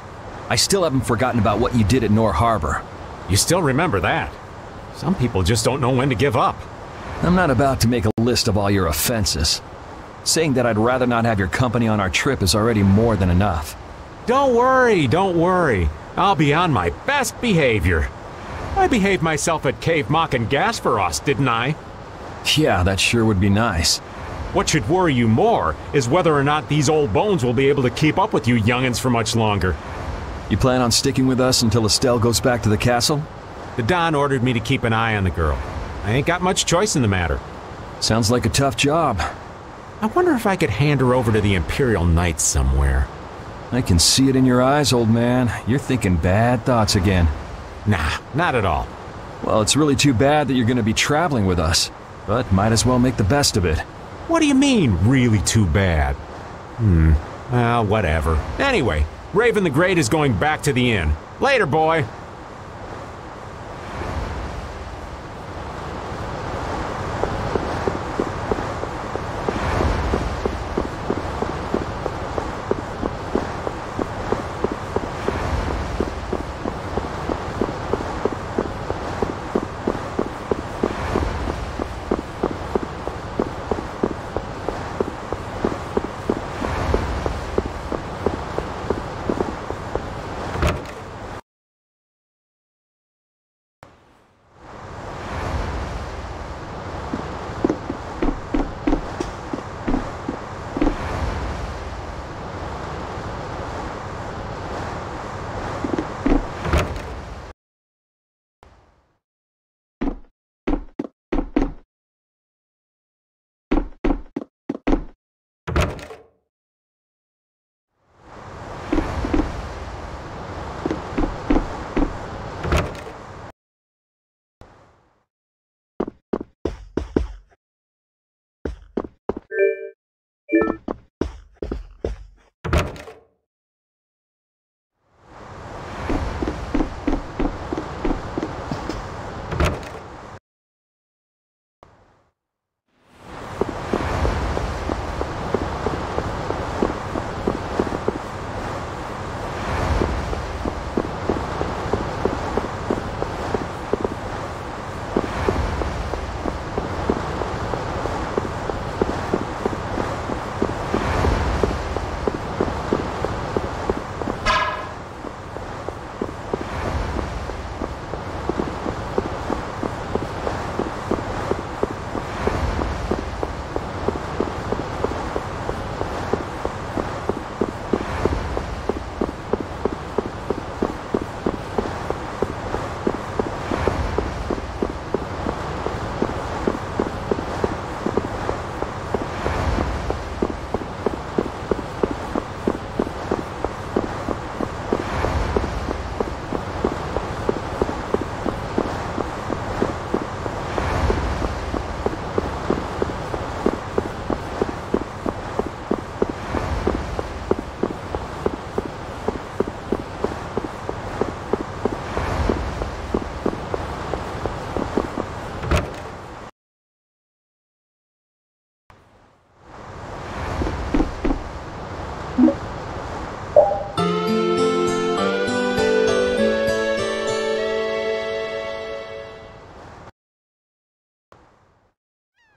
I still haven't forgotten about what you did at Nor Harbor. You still remember that. Some people just don't know when to give up. I'm not about to make a list of all your offenses. Saying that I'd rather not have your company on our trip is already more than enough. Don't worry, don't worry. I'll be on my best behavior. I behaved myself at Cave Mock and Gas for us, didn't I? Yeah, that sure would be nice. What should worry you more is whether or not these old bones will be able to keep up with you youngins for much longer. You plan on sticking with us until Estelle goes back to the castle? The Don ordered me to keep an eye on the girl. I ain't got much choice in the matter. Sounds like a tough job. I wonder if I could hand her over to the Imperial Knights somewhere. I can see it in your eyes, old man. You're thinking bad thoughts again. Nah, not at all. Well, it's really too bad that you're going to be traveling with us, but might as well make the best of it. What do you mean, really too bad? Well, whatever. Anyway, Raven the Great is going back to the inn. Later, boy.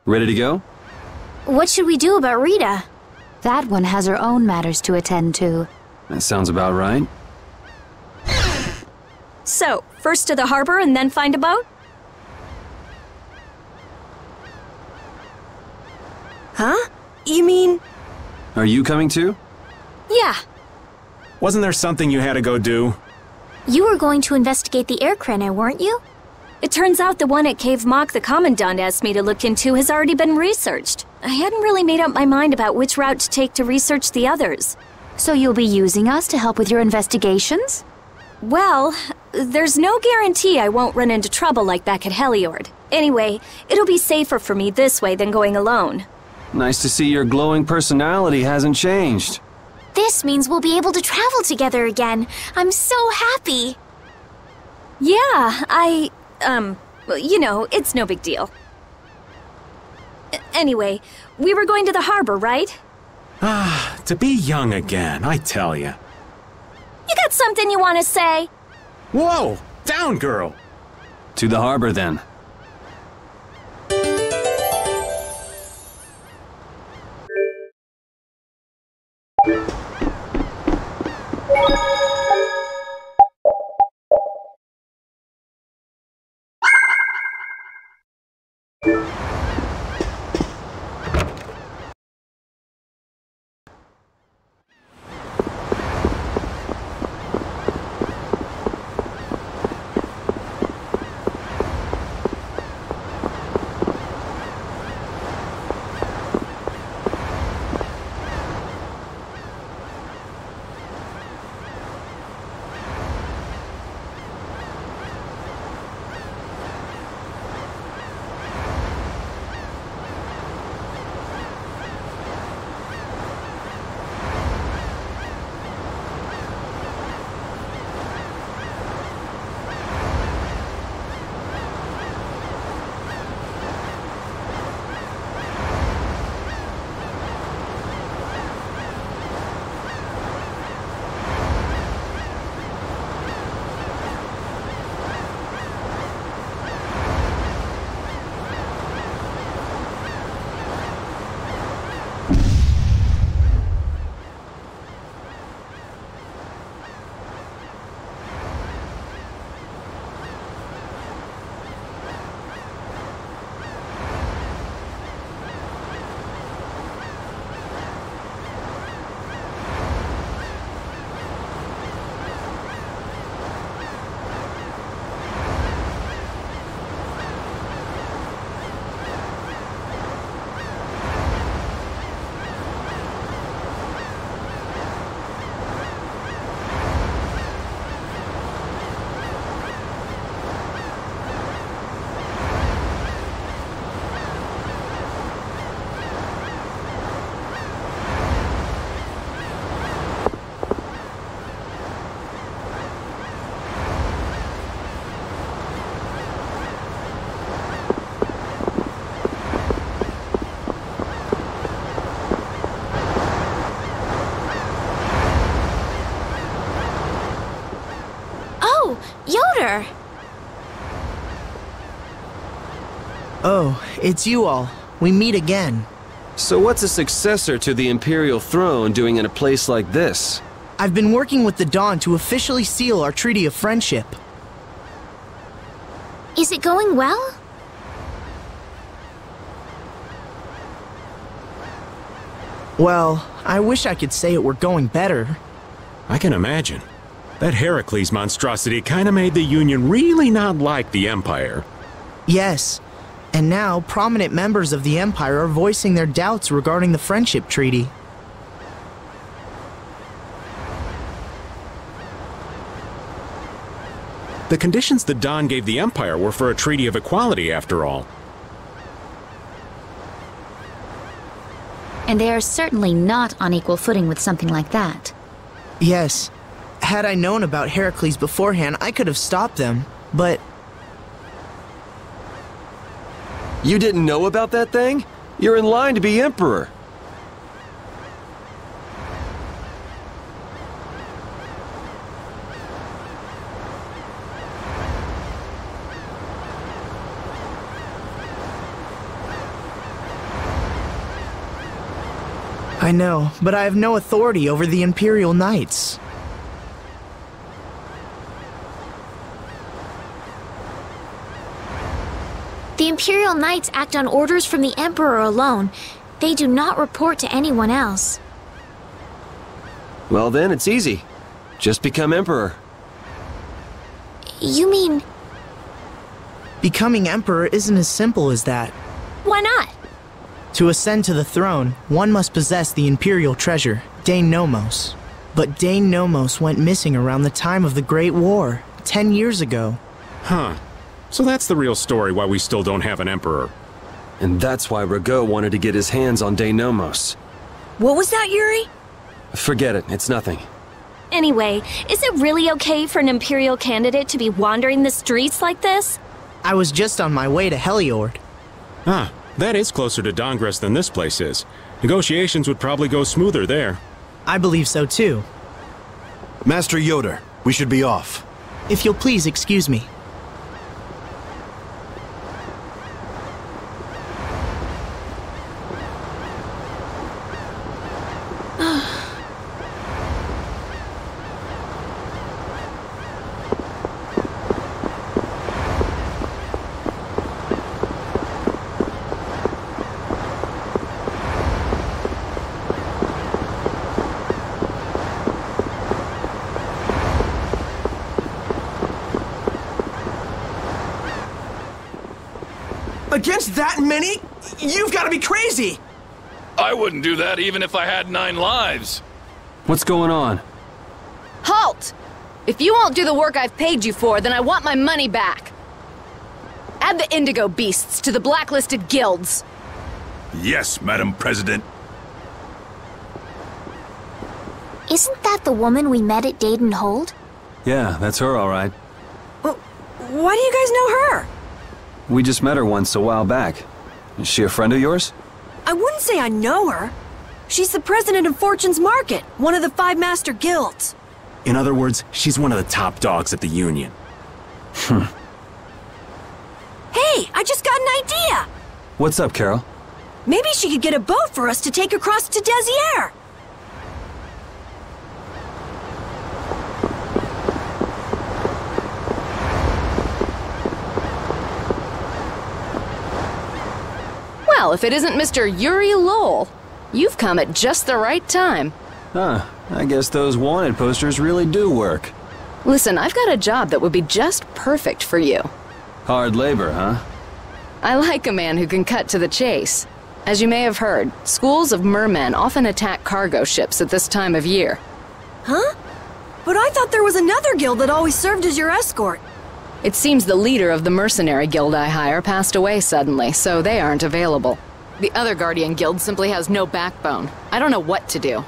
Ready to go? What should we do about Rita? That one has her own matters to attend to. That sounds about right. So, first to the harbor and then find a boat? Huh? You mean... Are you coming too? Yeah. Wasn't there something you had to go do? You were going to investigate the air craner, weren't you? It turns out the one at Cave Mock the Commandant asked me to look into has already been researched. I hadn't really made up my mind about which route to take to research the others. So you'll be using us to help with your investigations? Well, there's no guarantee I won't run into trouble like back at Heliord. Anyway, it'll be safer for me this way than going alone. Nice to see your glowing personality hasn't changed. This means we'll be able to travel together again. I'm so happy. Yeah, you know, it's no big deal. Anyway, we were going to the harbor, right? Ah, to be young again, I tell ya. You got something you want to say? Whoa! Down, girl! To the harbor, then. Yoder! Oh, it's you all. We meet again. So what's a successor to the Imperial throne doing in a place like this? I've been working with the Dawn to officially seal our Treaty of Friendship. Is it going well? Well, I wish I could say it were going better. I can imagine. That Heracles monstrosity kinda made the Union really not like the Empire. Yes, and now prominent members of the Empire are voicing their doubts regarding the Friendship Treaty. The conditions the Dawn gave the Empire were for a treaty of equality, after all. And they are certainly not on equal footing with something like that. Yes. Had I known about Heracles beforehand, I could have stopped them, but... You didn't know about that thing? You're in line to be Emperor. I know, but I have no authority over the Imperial Knights. The Imperial Knights act on orders from the Emperor alone. They do not report to anyone else. Well then, it's easy. Just become Emperor. You mean... Becoming Emperor isn't as simple as that. Why not? To ascend to the throne, one must possess the Imperial treasure, Dane Nomos. But Dane Nomos went missing around the time of the Great War, 10 years ago. Huh. So that's the real story why we still don't have an Emperor. And that's why Rago wanted to get his hands on Dane Nomos. What was that, Yuri? Forget it, it's nothing. Anyway, is it really okay for an Imperial candidate to be wandering the streets like this? I was just on my way to Heliord. Ah, that is closer to Dongres than this place is. Negotiations would probably go smoother there. I believe so too. Master Yoder, we should be off. If you'll please excuse me. Against that many? You've got to be crazy! I wouldn't do that even if I had 9 lives. What's going on? Halt! If you won't do the work I've paid you for, then I want my money back. Add the Indigo Beasts to the blacklisted guilds. Yes, Madam President. Isn't that the woman we met at Dayton Hold? Yeah, that's her all right. Why do you guys know her? We just met her once a while back. Is she a friend of yours? I wouldn't say I know her. She's the president of Fortune's Market, one of the 5 master guilds. In other words, she's one of the top dogs at the Union. Hey, I just got an idea! What's up, Carol? Maybe she could get a boat for us to take across to Desier. Well, if it isn't Mr. Yuri Lowell, you've come at just the right time. Huh, I guess those wanted posters really do work. Listen, I've got a job that would be just perfect for you. Hard labor, huh? I like a man who can cut to the chase. As you may have heard, schools of mermen often attack cargo ships at this time of year. Huh? But I thought there was another guild that always served as your escort. It seems the leader of the mercenary guild I hire passed away suddenly, so they aren't available. The other Guardian guild simply has no backbone. I don't know what to do.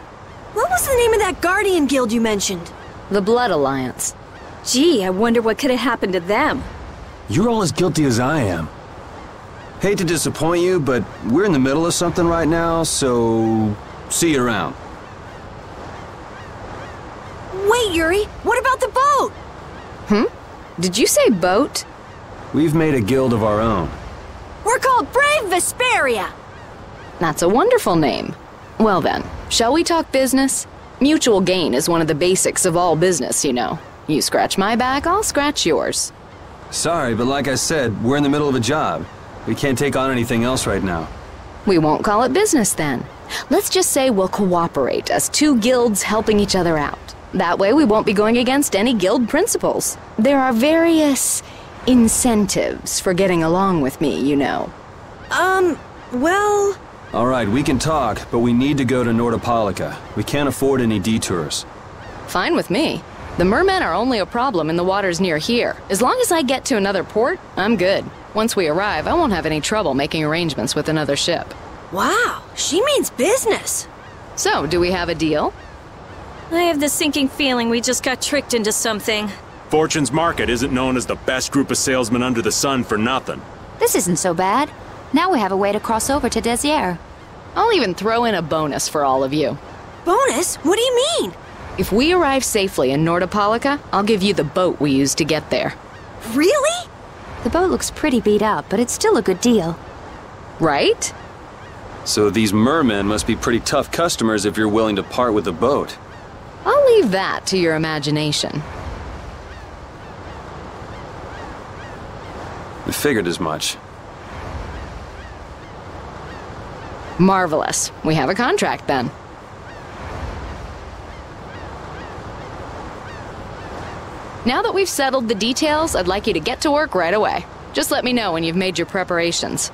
What was the name of that Guardian guild you mentioned? The Blood Alliance. Gee, I wonder what could have happened to them. You're all as guilty as I am. Hate to disappoint you, but we're in the middle of something right now, so see you around. Wait, Yuri, what about the boat? Did you say boat? We've made a guild of our own. We're called Brave Vesperia. That's a wonderful name. Well then, shall we talk business? Mutual gain is one of the basics of all business, you know. You scratch my back, I'll scratch yours. Sorry, but like I said, we're in the middle of a job. We can't take on anything else right now. We won't call it business then. Let's just say we'll cooperate as 2 guilds helping each other out. That way we won't be going against any guild principles. There are various incentives for getting along with me, you know. Well... All right, we can talk, but we need to go to Nordopolica. We can't afford any detours. Fine with me. The mermen are only a problem in the waters near here. As long as I get to another port, I'm good. Once we arrive, I won't have any trouble making arrangements with another ship. Wow, she means business. So, do we have a deal? I have the sinking feeling we just got tricked into something. Fortune's Market isn't known as the best group of salesmen under the sun for nothing. This isn't so bad. Now we have a way to cross over to Desier. I'll even throw in a bonus for all of you. Bonus? What do you mean? If we arrive safely in Nordopolica, I'll give you the boat we used to get there. Really? The boat looks pretty beat up, but it's still a good deal. Right? So these mermen must be pretty tough customers if you're willing to part with the boat. I'll leave that to your imagination. I figured as much. Marvelous. We have a contract then. Now that we've settled the details, I'd like you to get to work right away. Just let me know when you've made your preparations.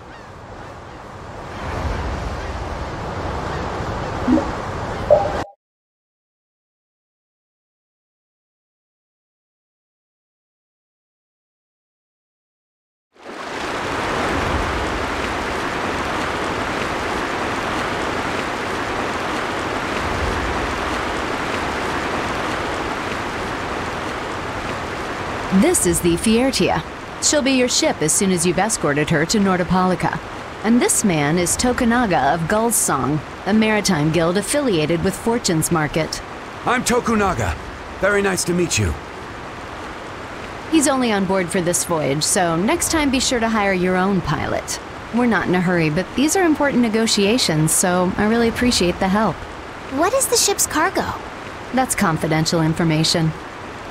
This is the Fiertia. She'll be your ship as soon as you've escorted her to Nordopolica. And this man is Tokunaga of Gull's Song, a maritime guild affiliated with Fortune's Market. I'm Tokunaga. Very nice to meet you. He's only on board for this voyage, so next time be sure to hire your own pilot. We're not in a hurry, but these are important negotiations, so I really appreciate the help. What is the ship's cargo? That's confidential information.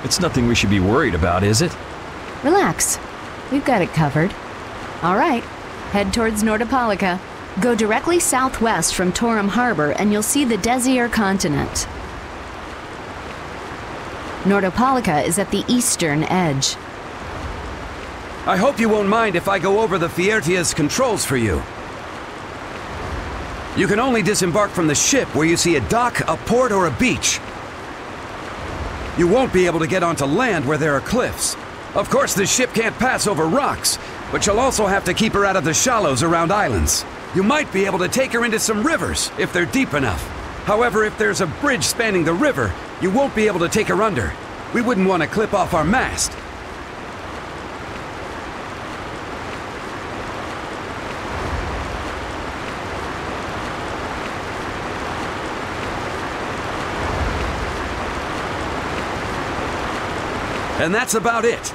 It's nothing we should be worried about, is it? Relax. We've got it covered. All right. Head towards Nordopolica. Go directly southwest from Torum Harbor and you'll see the Desir continent. Nordopolica is at the eastern edge. I hope you won't mind if I go over the Fiertia's controls for you. You can only disembark from the ship where you see a dock, a port, or a beach. You won't be able to get onto land where there are cliffs. Of course, the ship can't pass over rocks, but you'll also have to keep her out of the shallows around islands. You might be able to take her into some rivers, if they're deep enough. However, if there's a bridge spanning the river, you won't be able to take her under. We wouldn't want to clip off our mast. And that's about it.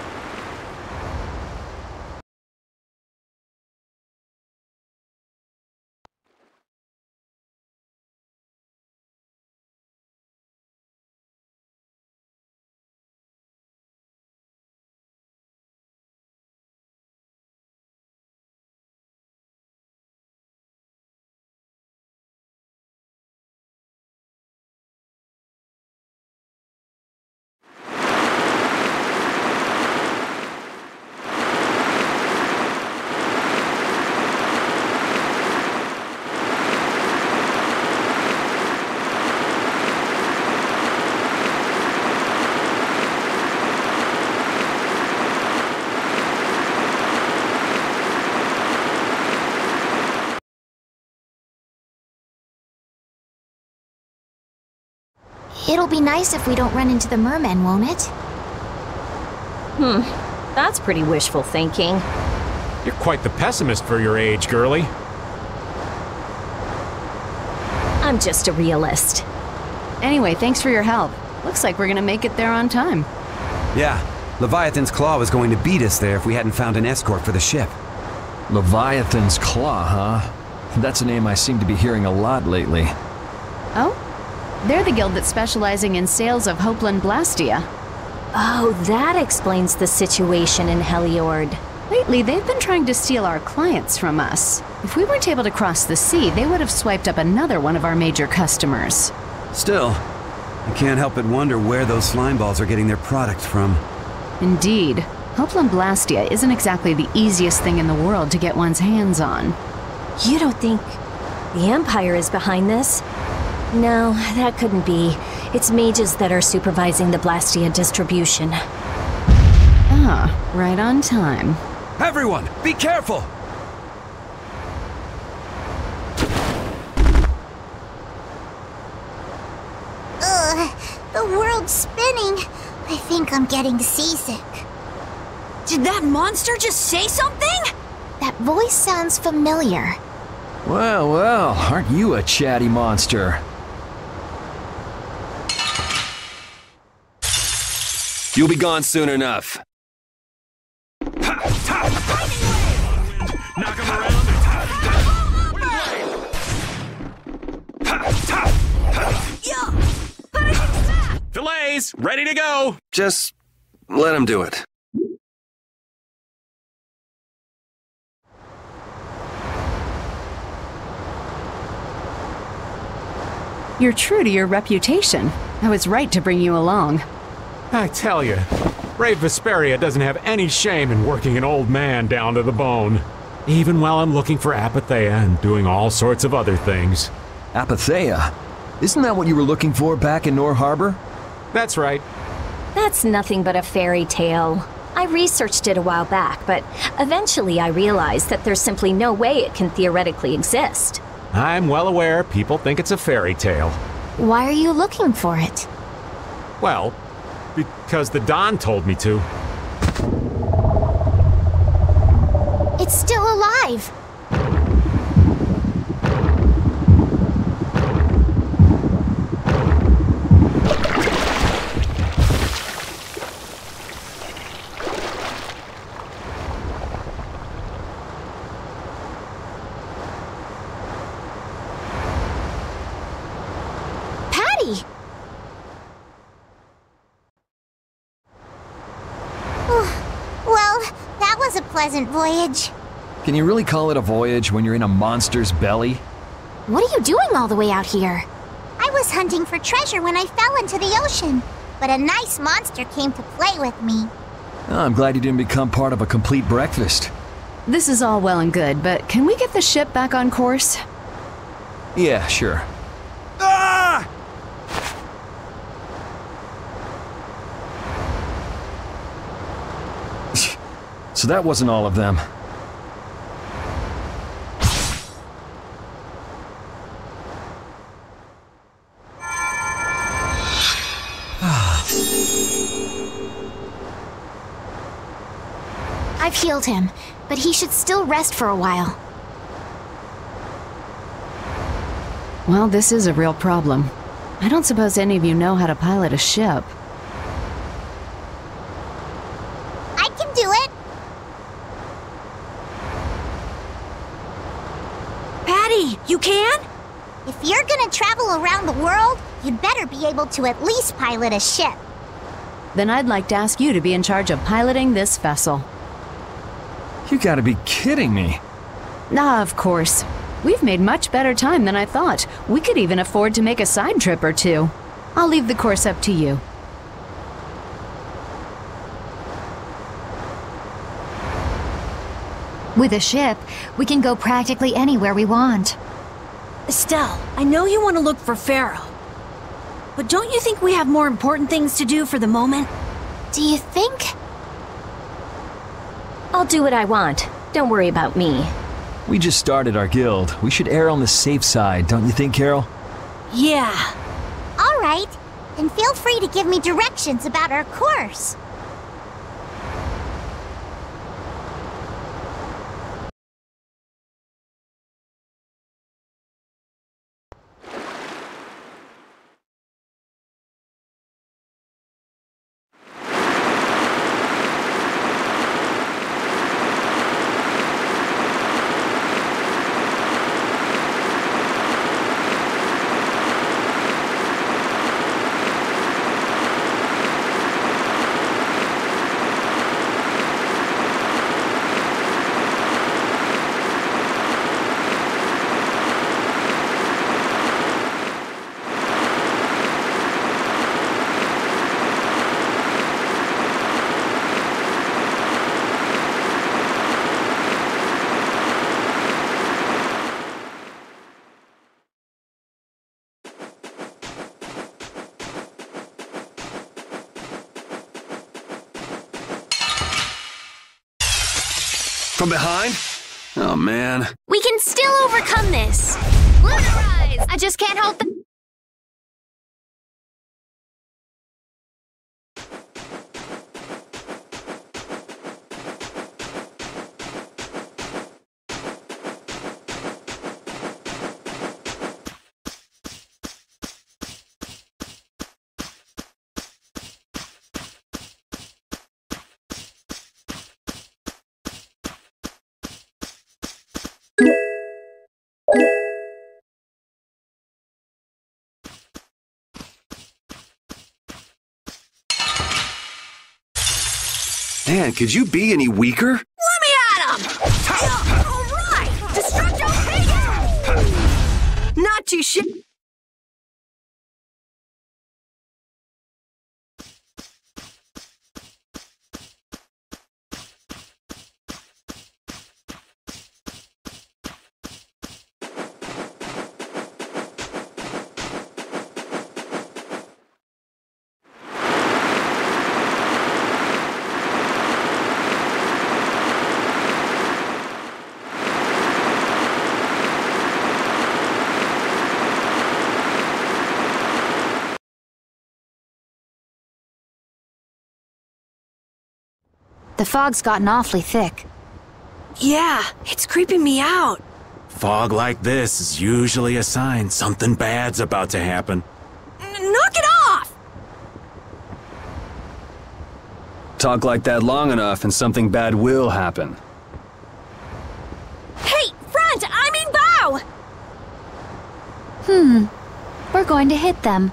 It'll be nice if we don't run into the mermen, won't it? That's pretty wishful thinking. You're quite the pessimist for your age, girlie. I'm just a realist. Anyway, thanks for your help. Looks like we're gonna make it there on time. Yeah, Leviathan's Claw was going to beat us there if we hadn't found an escort for the ship. Leviathan's Claw, huh? That's a name I seem to be hearing a lot lately. Oh? They're the guild that's specializing in sales of Hopeland Blastia. Oh, that explains the situation in Heliord. Lately, they've been trying to steal our clients from us. If we weren't able to cross the sea, they would have swiped up another one of our major customers. Still, I can't help but wonder where those slime balls are getting their product from. Indeed. Hopeland Blastia isn't exactly the easiest thing in the world to get one's hands on. You don't think the Empire is behind this? No, that couldn't be. It's mages that are supervising the Blastia distribution. Ah, right on time. Everyone, be careful! The world's spinning. I think I'm getting seasick. Did that monster just say something? That voice sounds familiar. Well, well, aren't you a chatty monster? You'll be gone soon enough. Knock him around. Ready to go! Just let him do it. You're true to your reputation. I was right to bring you along. I tell you, Brave Vesperia doesn't have any shame in working an old man down to the bone. Even while I'm looking for Apatheia and doing all sorts of other things. Apatheia? Isn't that what you were looking for back in Nor Harbor? That's right. That's nothing but a fairy tale. I researched it a while back, but eventually I realized that there's simply no way it can theoretically exist. I'm well aware people think it's a fairy tale. Why are you looking for it? Well, because the Don told me to. It's still alive! Patty! Well, that was a pleasant voyage. Can you really call it a voyage when you're in a monster's belly? What are you doing all the way out here? I was hunting for treasure when I fell into the ocean, but a nice monster came to play with me. Oh, I'm glad you didn't become part of a complete breakfast. This is all well and good, but can we get the ship back on course? Yeah, sure. Ah! So that wasn't all of them. I've healed him, but he should still rest for a while. Well, this is a real problem. I don't suppose any of you know how to pilot a ship. I can do it! Patty, you can? If you're gonna travel around the world, you'd better be able to at least pilot a ship. Then I'd like to ask you to be in charge of piloting this vessel. You gotta be kidding me. Ah, of course. We've made much better time than I thought. We could even afford to make a side trip or two. I'll leave the course up to you. With a ship, we can go practically anywhere we want. Estelle, I know you want to look for Pharaoh. But don't you think we have more important things to do for the moment? Do you think? I'll do what I want. Don't worry about me. We just started our guild. We should err on the safe side, don't you think, Carol? Yeah. All right, and feel free to give me directions about our course. From behind? Oh, man. We can still overcome this! Lunar Rise! I just can't help the— Man, could you be any weaker? Let me at him! All right! Destructo Payday! Not too shit. The fog's gotten awfully thick. Yeah, it's creeping me out. Fog like this is usually a sign something bad's about to happen. Knock it off! Talk like that long enough and something bad will happen. Hey, front! I mean bow! We're going to hit them.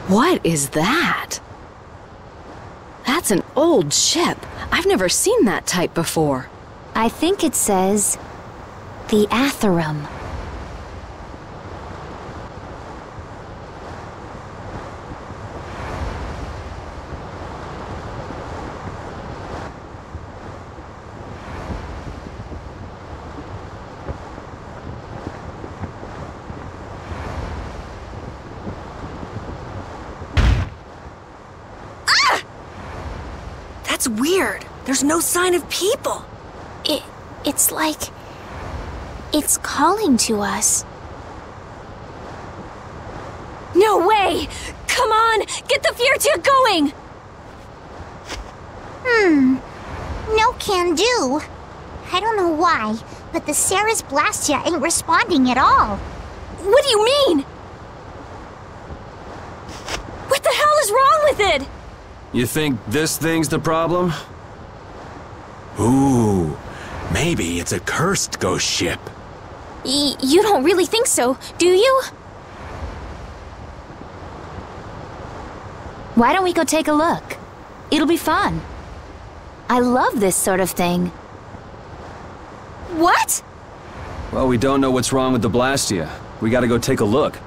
What is that? That's an old ship. I've never seen that type before. I think it says the Atherum. That's weird. There's no sign of people. It's like... it's calling to us. No way! Come on! Get the Fiertia going! No can do. I don't know why, but the Ceres Blastia ain't responding at all. What do you mean? What the hell is wrong with it? You think this thing's the problem? Ooh, maybe it's a cursed ghost ship. You don't really think so, do you? Why don't we go take a look? It'll be fun. I love this sort of thing. What? Well, we don't know what's wrong with the Blastia. We gotta go take a look.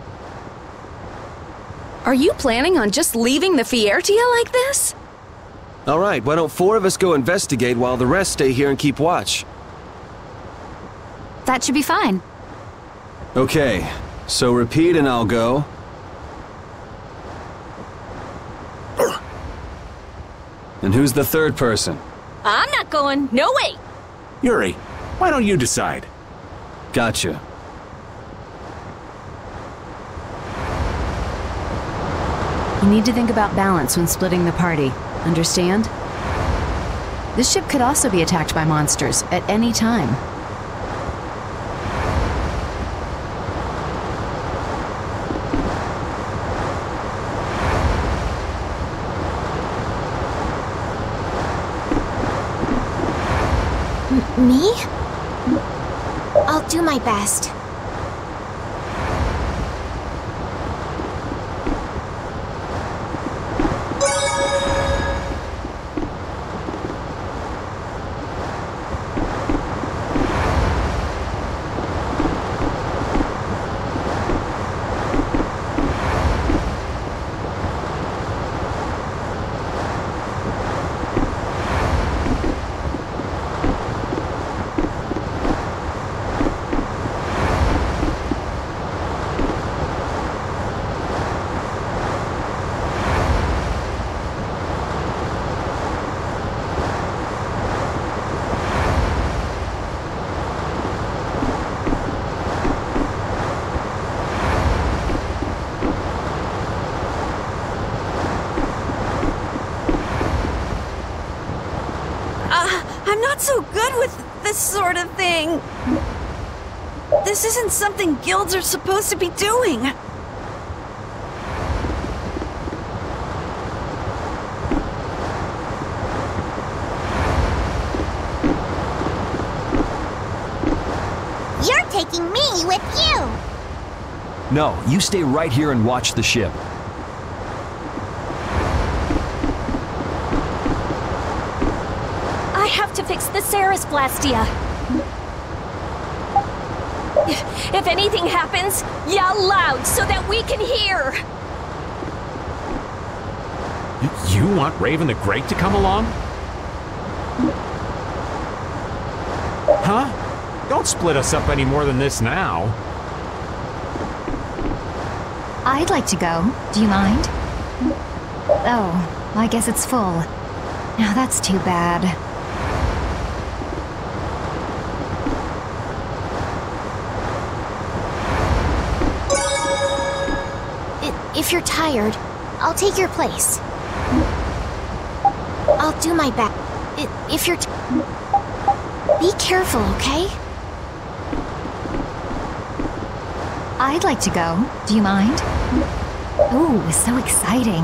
Are you planning on just leaving the Fiertia like this? Alright, why don't 4 of us go investigate while the rest stay here and keep watch? That should be fine. Okay, so repeat and I'll go. And who's the third person? I'm not going. No way. Yuri, why don't you decide? Gotcha. You need to think about balance when splitting the party. Understand? This ship could also be attacked by monsters at any time. Me? I'll do my best. I'm not so good with this sort of thing. This isn't something guilds are supposed to be doing. be with you. No, you stay right here and watch the ship. I have to fix the Ceres Blastia. If anything happens, yell loud so that we can hear. You want Raven the Great to come along? Huh? Don't split us up any more than this now. I'd like to go. Do you mind? Oh, I guess it's full. Now that's too bad. If you're tired, I'll take your place. I'll do my best. If you're be careful, okay? I'd like to go. Do you mind? Ooh, so exciting.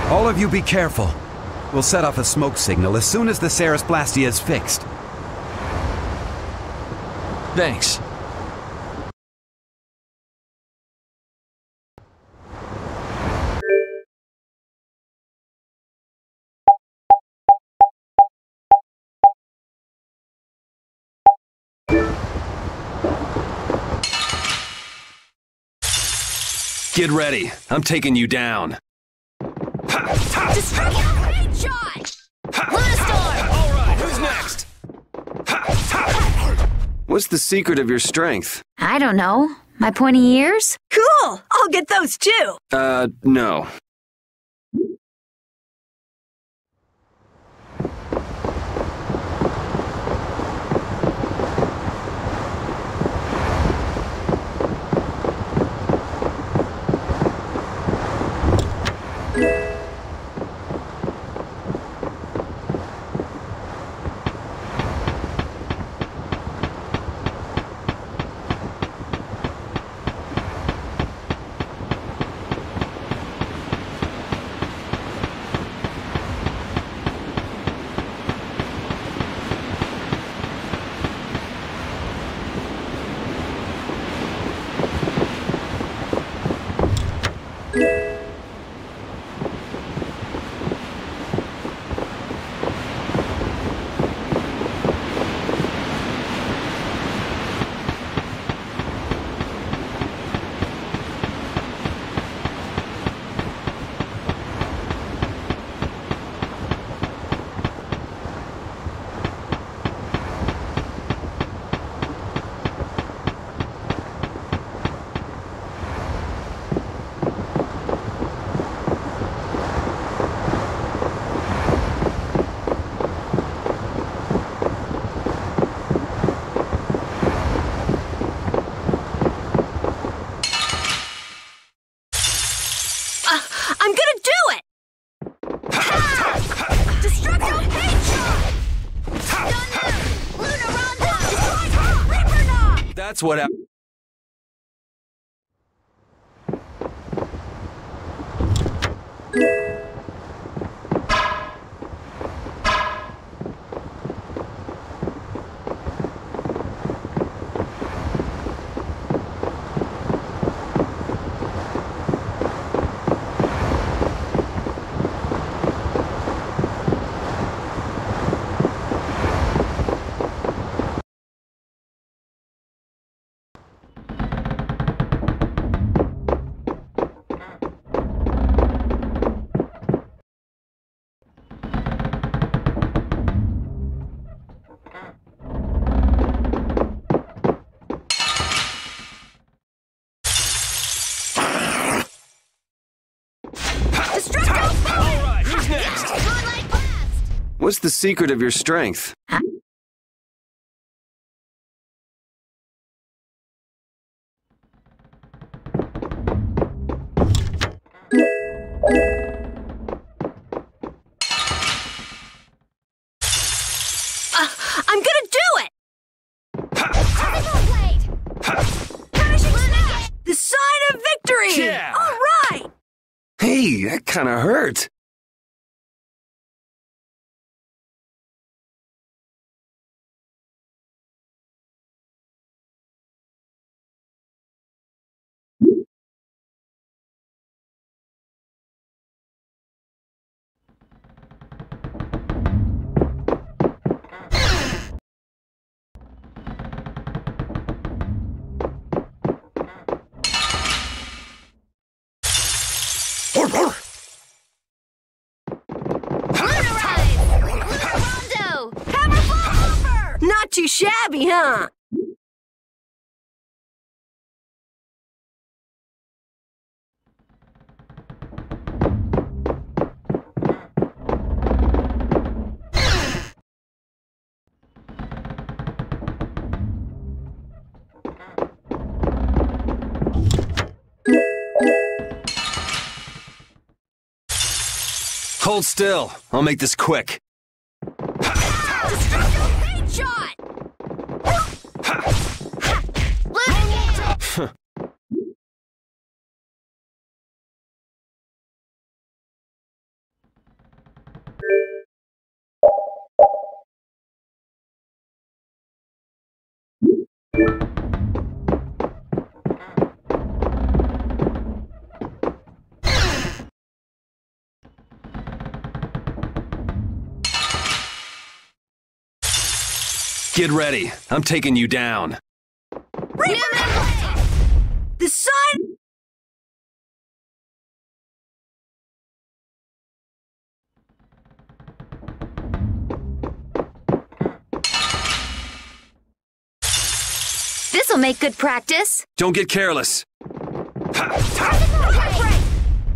All of you be careful. We'll set off a smoke signal as soon as the Ceres Blastia is fixed. Thanks. Get ready. I'm taking you down. Destructive great shot! Lunistar! All right, who's next? What's the secret of your strength? I don't know. My pointy ears? Cool! I'll get those too! No. I'm gonna do it! Destructive great shot! Lunar Rondo! Reaper Knock! That's what happened. What's the secret of your strength? That kind of hurt. Not too shabby, huh? Hold still. I'll make this quick. Shot! Get ready. I'm taking you down. The sun! This'll make good practice. Don't get careless.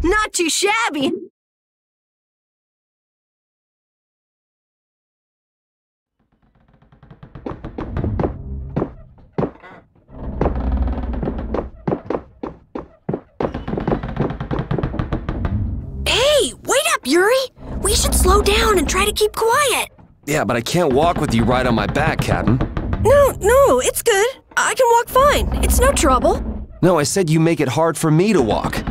Not too shabby. Hey, wait up, Yuri! We should slow down and try to keep quiet. Yeah, but I can't walk with you right on my back, Captain. No, it's good. I can walk fine. It's no trouble. No, I said you make it hard for me to walk.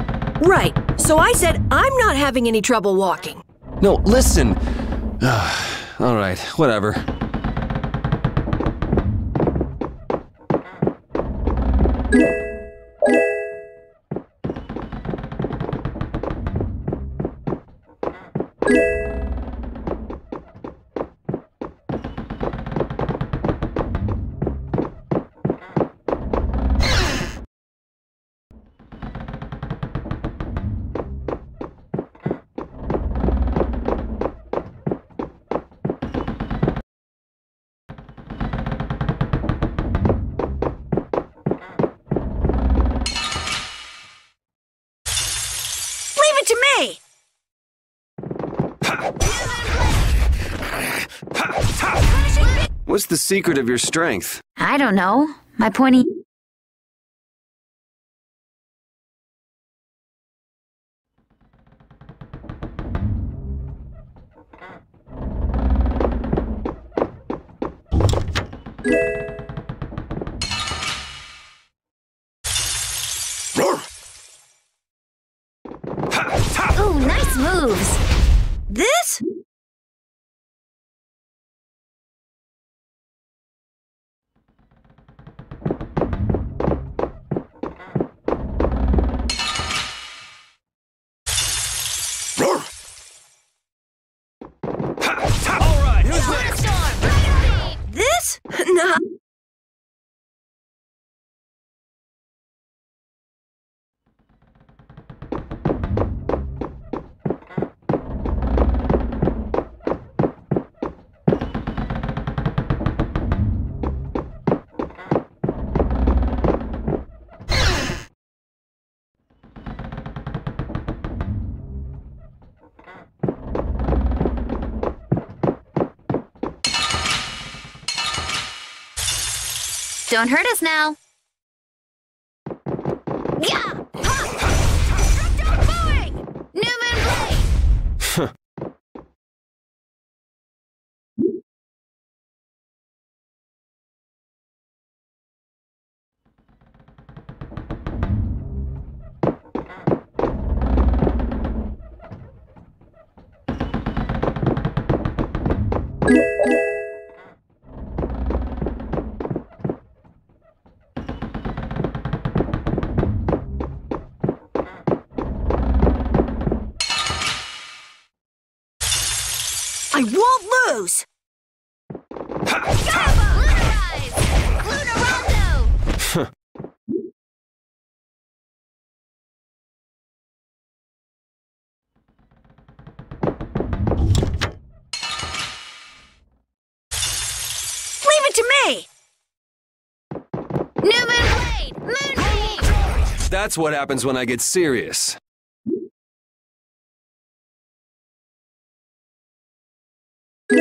Right. So I said I'm not having any trouble walking. No, listen. All right, whatever. To me! What's the secret of your strength? I don't know. My pointy... Ooh, nice moves. This? All right, who's next? This? Nah. Don't hurt us now. Yeah! I won't lose! Leave it to me! New Moon Blade! Moonbeam! That's what happens when I get serious. Leave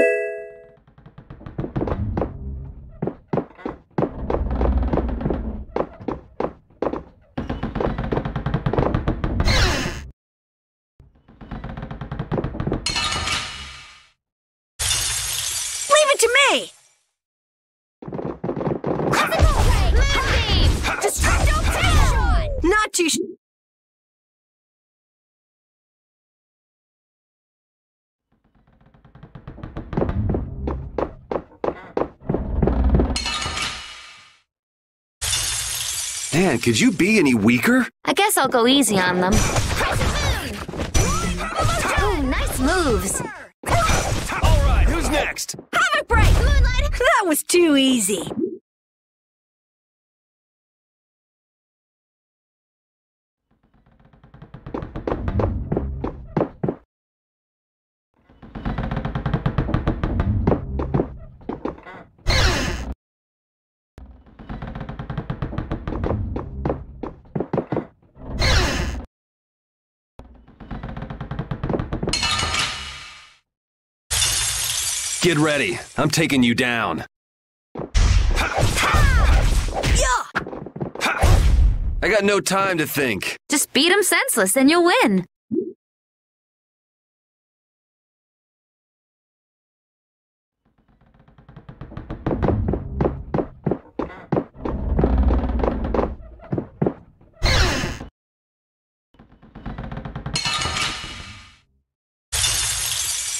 it to me! Just don't take Not too Man, could you be any weaker? I guess I'll go easy on them. Ooh, nice moves. Alright, who's next? Havoc Break! Moonlight! That was too easy. Get ready. I'm taking you down. I got no time to think. Just beat him senseless and you'll win.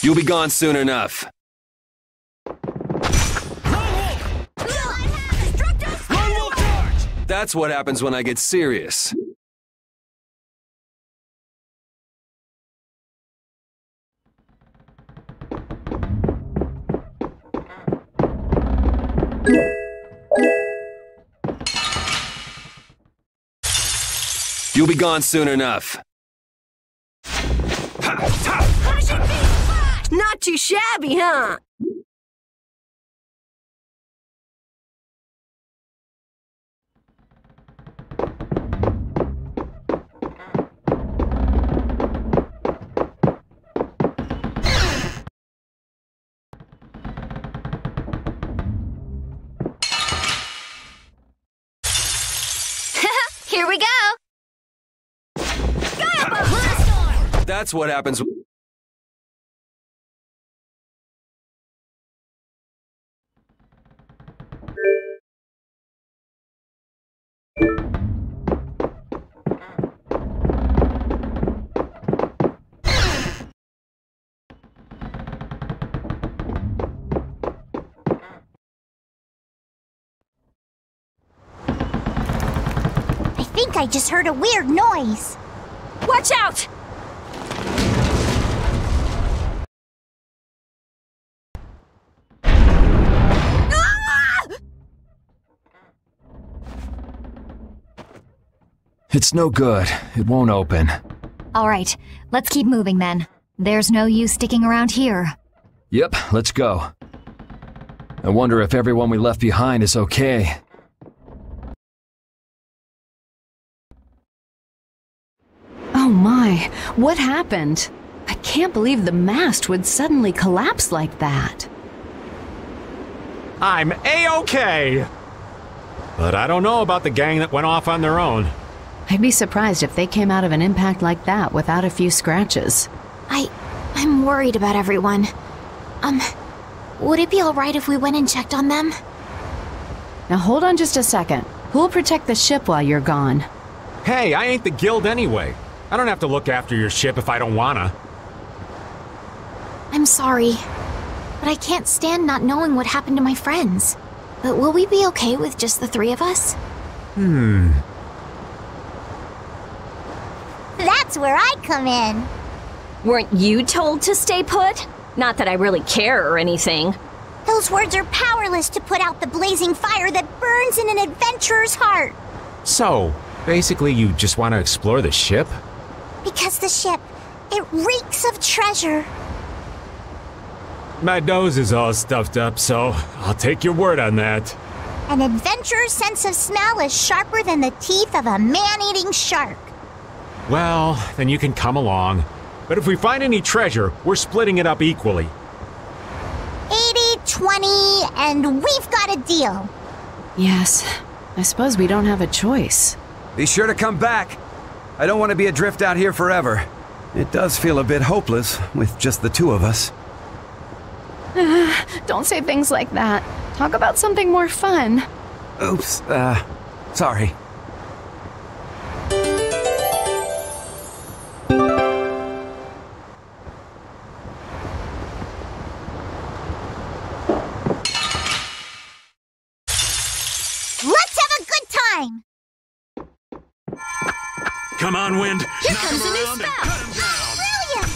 You'll be gone soon enough. That's what happens when I get serious. You'll be gone soon enough. Not too shabby, huh? Here we go. That's what happens. I think I just heard a weird noise. Watch out! It's no good. It won't open. All right, let's keep moving then. There's no use sticking around here. Yep, let's go. I wonder if everyone we left behind is okay. Oh my, what happened? I can't believe the mast would suddenly collapse like that. I'm A-OK! But I don't know about the gang that went off on their own. I'd be surprised if they came out of an impact like that without a few scratches. I'm worried about everyone. Would it be alright if we went and checked on them? Now hold on just a second. Who'll protect the ship while you're gone? Hey, I ain't the guild anyway. I don't have to look after your ship if I don't wanna. I'm sorry, but I can't stand not knowing what happened to my friends. But will we be okay with just the three of us? That's where I come in. Weren't you told to stay put? Not that I really care or anything. Those words are powerless to put out the blazing fire that burns in an adventurer's heart. So, basically you just want to explore the ship? Because the ship, it reeks of treasure. My nose is all stuffed up, so I'll take your word on that. An adventurer's sense of smell is sharper than the teeth of a man-eating shark. Well, then you can come along. But if we find any treasure, we're splitting it up equally. 80-20, and we've got a deal. Yes, I suppose we don't have a choice. Be sure to come back. I don't want to be adrift out here forever. It does feel a bit hopeless with just the two of us. Don't say things like that. Talk about something more fun. Oops, sorry. Let's have a good time! Come on, Wind. Here comes a new spell! Brilliant!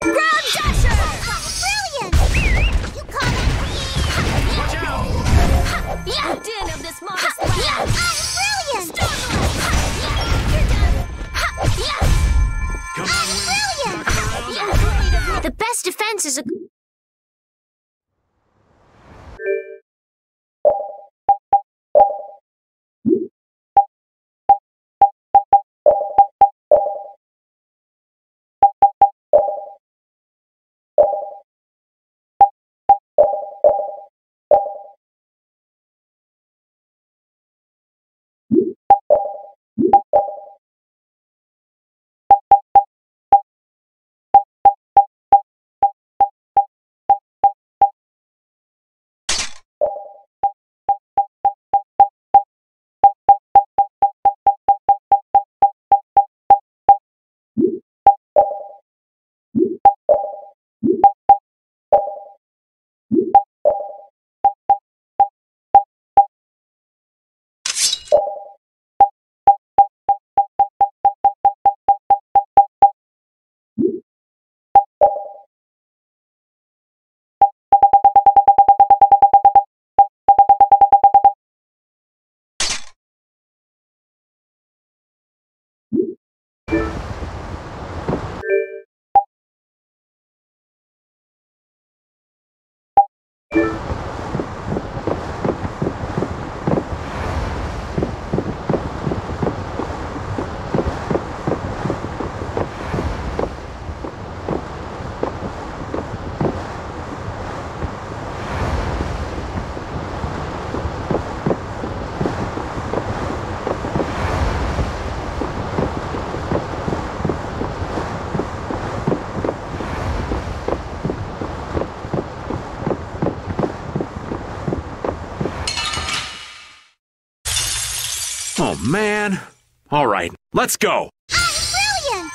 Ground Dasher! Brilliant! You call that? Watch out! Yeah, din of this modest land! Brilliant! You're done! Come on, Brilliant! The best defense is a... Oh, man. All right, let's go. Brilliant!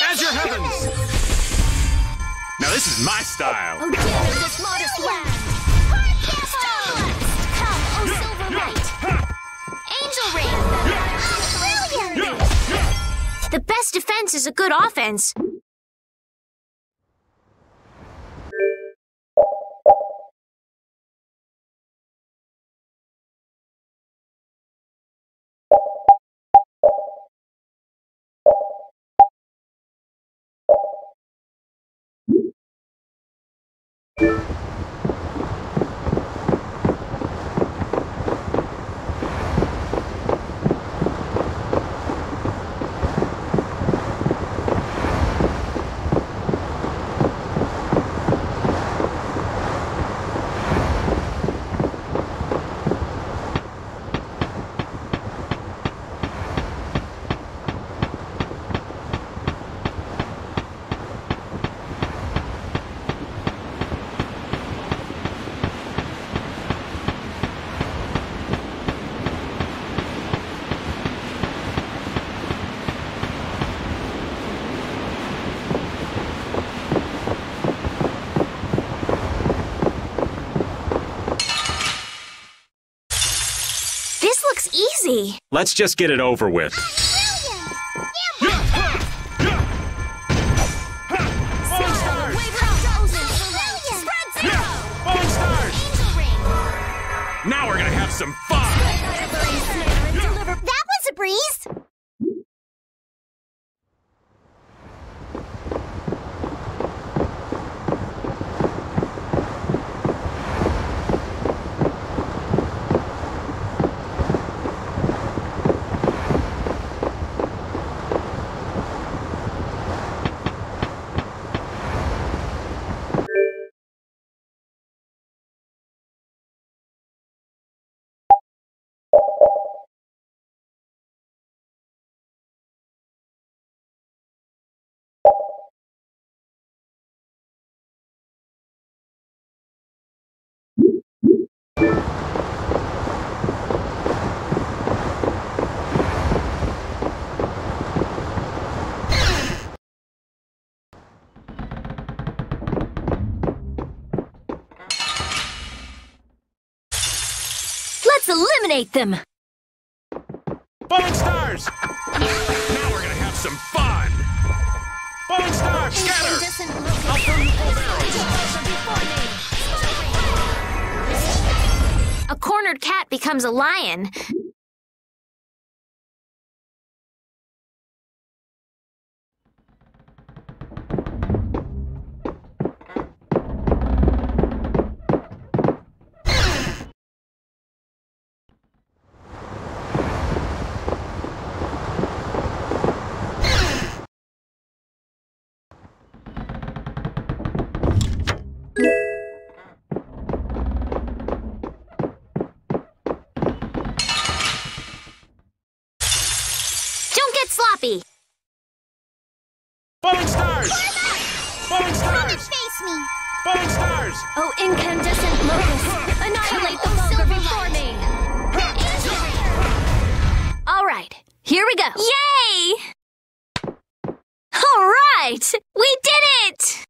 Azure Heavens! Now this is my style. Oh, dear, this modest land! Come, oh, Silver Knight! Angel Ring! Brilliant! The best defense is a good offense. Easy. Let's just get it over with. Now we're gonna have some fun. That was a breeze. Let's eliminate them! Bone stars! Now we're gonna have some fun! Bone stars, scatter! I'll throw you full arrows! A cornered cat becomes a lion. Sloppy. Bone stars! Bone stars! Come and face me! Bone stars! Oh, incandescent locust! Annihilate the vulgar before me! All right, here we go. Yay! All right, we did it!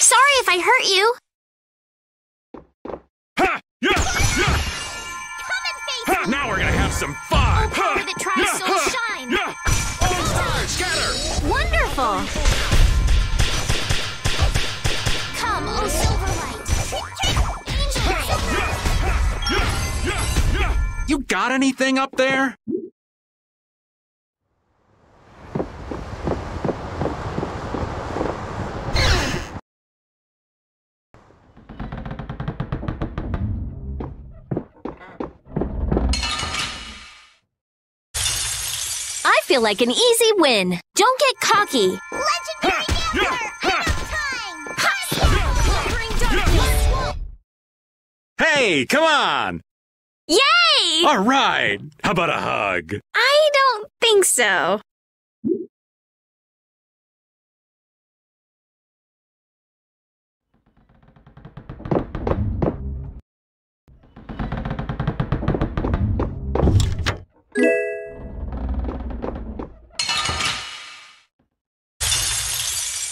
Sorry if I hurt you. Ha! Yeah! Yeah! Come and face Ha! me! Now we're gonna have some fun! Oh, power that tries so shine! Yeah! All stars, scatter! Wonderful! Come, oh Silverlight! You got anything up there? I feel like an easy win. Don't get cocky. Legendary dancer! Hey, come on! Yay! All right! How about a hug? I don't think so.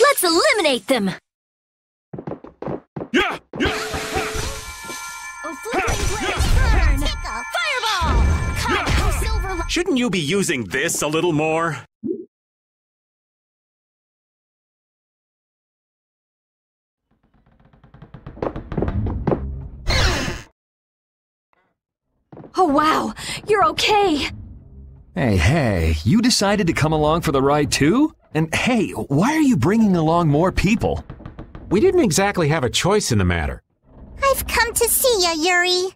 Let's eliminate them! Yeah! Yeah! Oh, flickering blades burn! Shouldn't you be using this a little more? Oh, wow. You're okay. Hey, you decided to come along for the ride too? And hey, why are you bringing along more people? We didn't exactly have a choice in the matter. I've come to see ya, Yuri.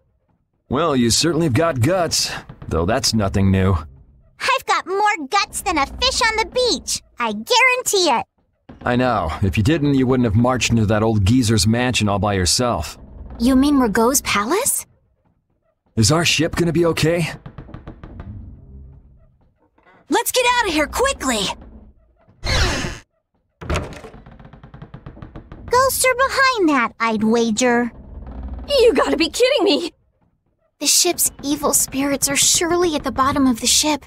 Well, you certainly have got guts, though that's nothing new. I've got more guts than a fish on the beach. I guarantee it. I know. If you didn't, you wouldn't have marched into that old geezer's mansion all by yourself. You mean Rago's palace? Is our ship gonna be okay? Let's get out of here quickly! Ghosts are behind that, I'd wager. You gotta be kidding me! The ship's evil spirits are surely at the bottom of the ship,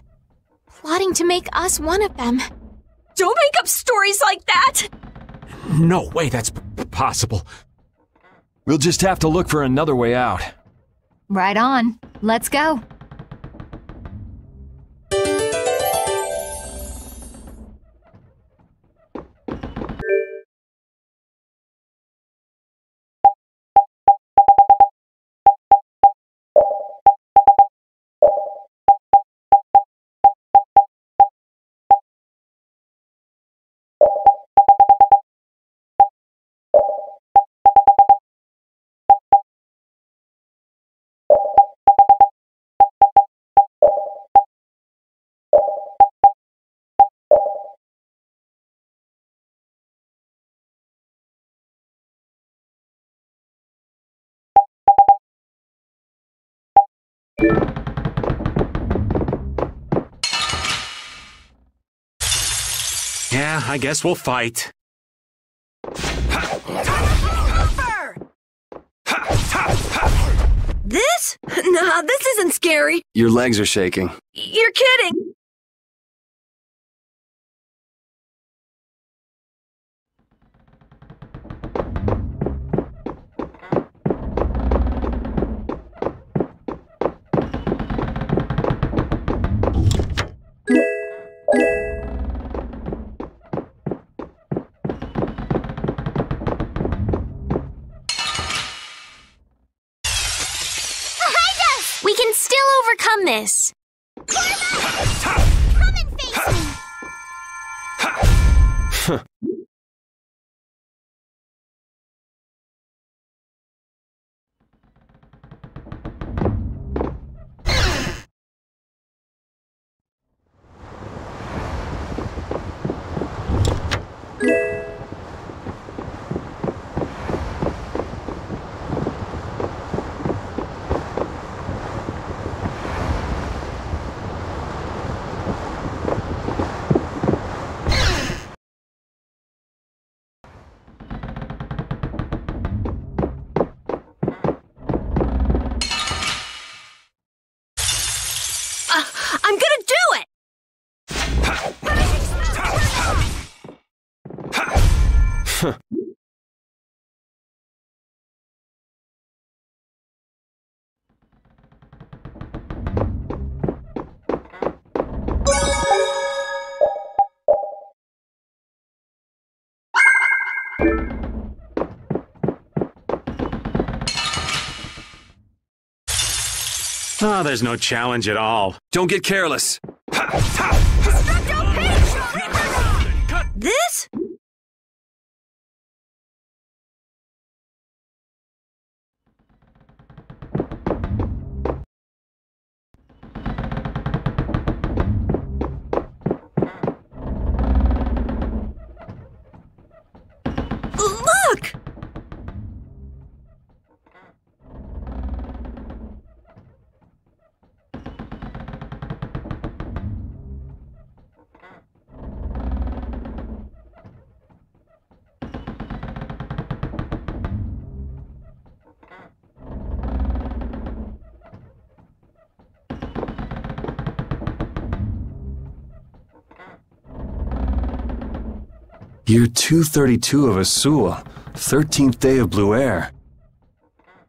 plotting to make us one of them. Don't make up stories like that! No way that's possible. We'll just have to look for another way out. Right on. Let's go. Yeah, I guess we'll fight. This? Nah, this isn't scary. Your legs are shaking. You're kidding. We can still overcome this. Come and face me. I'm gonna do it! Oh, there's no challenge at all. Don't get careless. This? Look! Year 232 of Asul, 13th day of Blue Air.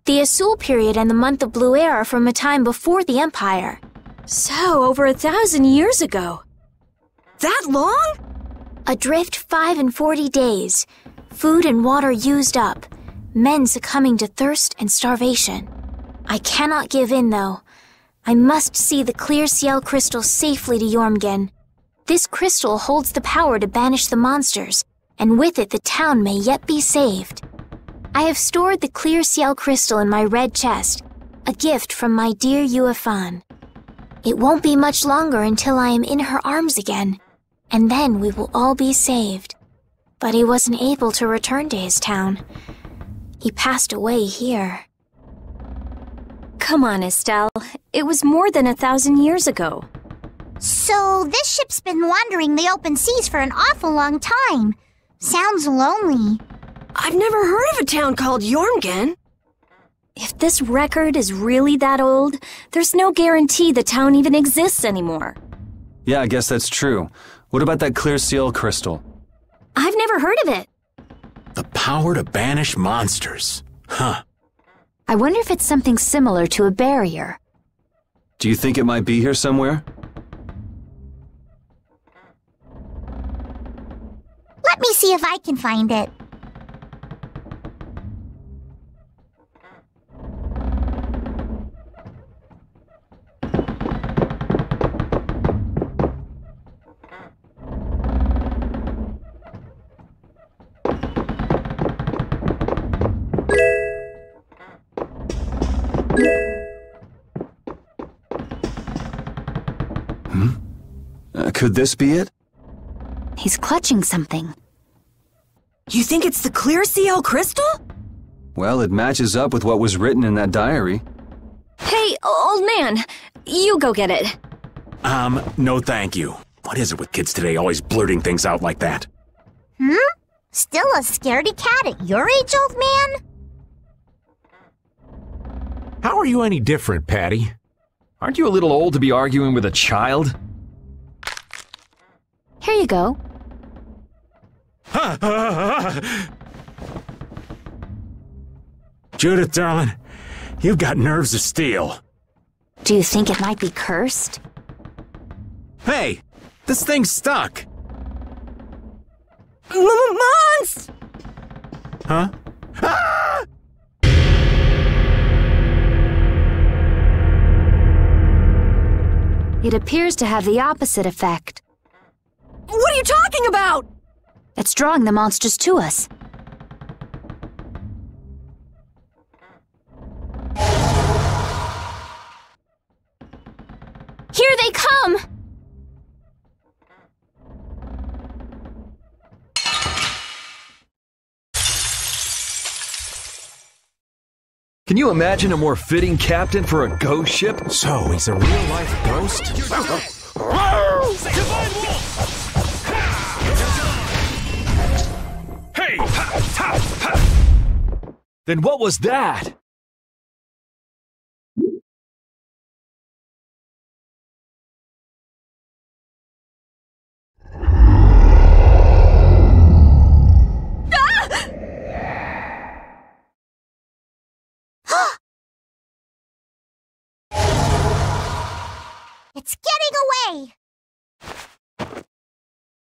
The Azul period and the month of Blue Air are from a time before the Empire. So, over 1,000 years ago. That long? Adrift 5 and 40 days. Food and water used up. Men succumbing to thirst and starvation. I cannot give in, though. I must see the clear Ciel crystal safely to Jormungand. This crystal holds the power to banish the monsters, and with it the town may yet be saved. I have stored the clear Ciel crystal in my red chest, a gift from my dear Yuefan. It won't be much longer until I am in her arms again, and then we will all be saved. But he wasn't able to return to his town. He passed away here. Come on, Estelle. It was more than 1,000 years ago. So this ship's been wandering the open seas for an awful long time. Sounds lonely. I've never heard of a town called Jormungand. If this record is really that old, there's no guarantee the town even exists anymore. Yeah, I guess that's true. What about that clear Ciel crystal? I've never heard of it. The power to banish monsters. Huh. I wonder if it's something similar to a barrier. Do you think it might be here somewhere? Let me see if I can find it. Could this be it? He's clutching something. You think it's the clear Ciel crystal? Well, it matches up with what was written in that diary. Hey, old man, you go get it. No thank you. What is it with kids today always blurting things out like that? Still a scaredy cat at your age, old man? How are you any different, Patty? Aren't you a little old to be arguing with a child? Here you go. Judith, darling, you've got nerves of steel. Do you think it might be cursed? Hey, this thing's stuck. Mons! Huh? Ah! It appears to have the opposite effect. What are you talking about? It's drawing the monsters to us. Here they come! Can you imagine a more fitting captain for a ghost ship? So, he's a real-life ghost? Hey! Then what was that? It's getting away!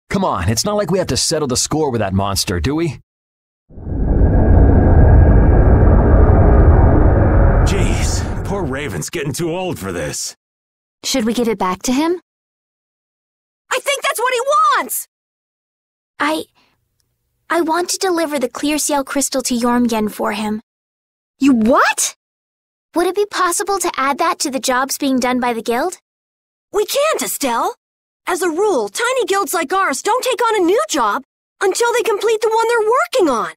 Come on, it's not like we have to settle the score with that monster, do we? Jeez, poor Raven's getting too old for this. Should we give it back to him? I think that's what he wants! I want to deliver the clear Ciel crystal to Jormungand for him. You what? Would it be possible to add that to the jobs being done by the guild? We can't, Estelle. As a rule, tiny guilds like ours don't take on a new job until they complete the one they're working on.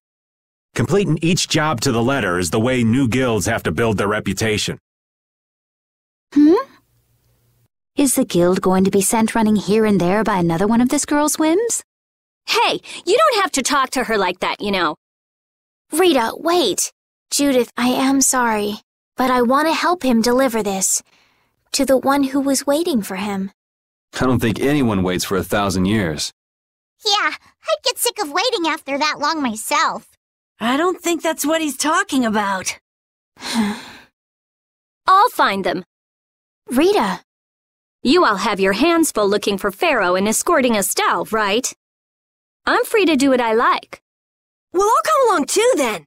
Completing each job to the letter is the way new guilds have to build their reputation. Is the guild going to be sent running here and there by another one of this girl's whims? Hey, you don't have to talk to her like that, you know. Rita, wait. Judith, I am sorry, but I want to help him deliver this to the one who was waiting for him. I don't think anyone waits for 1,000 years. Yeah, I'd get sick of waiting after that long myself. I don't think that's what he's talking about. I'll find them. Rita. You all have your hands full looking for Pharaoh and escorting Estelle, right? I'm free to do what I like. Well, I'll come along too, then.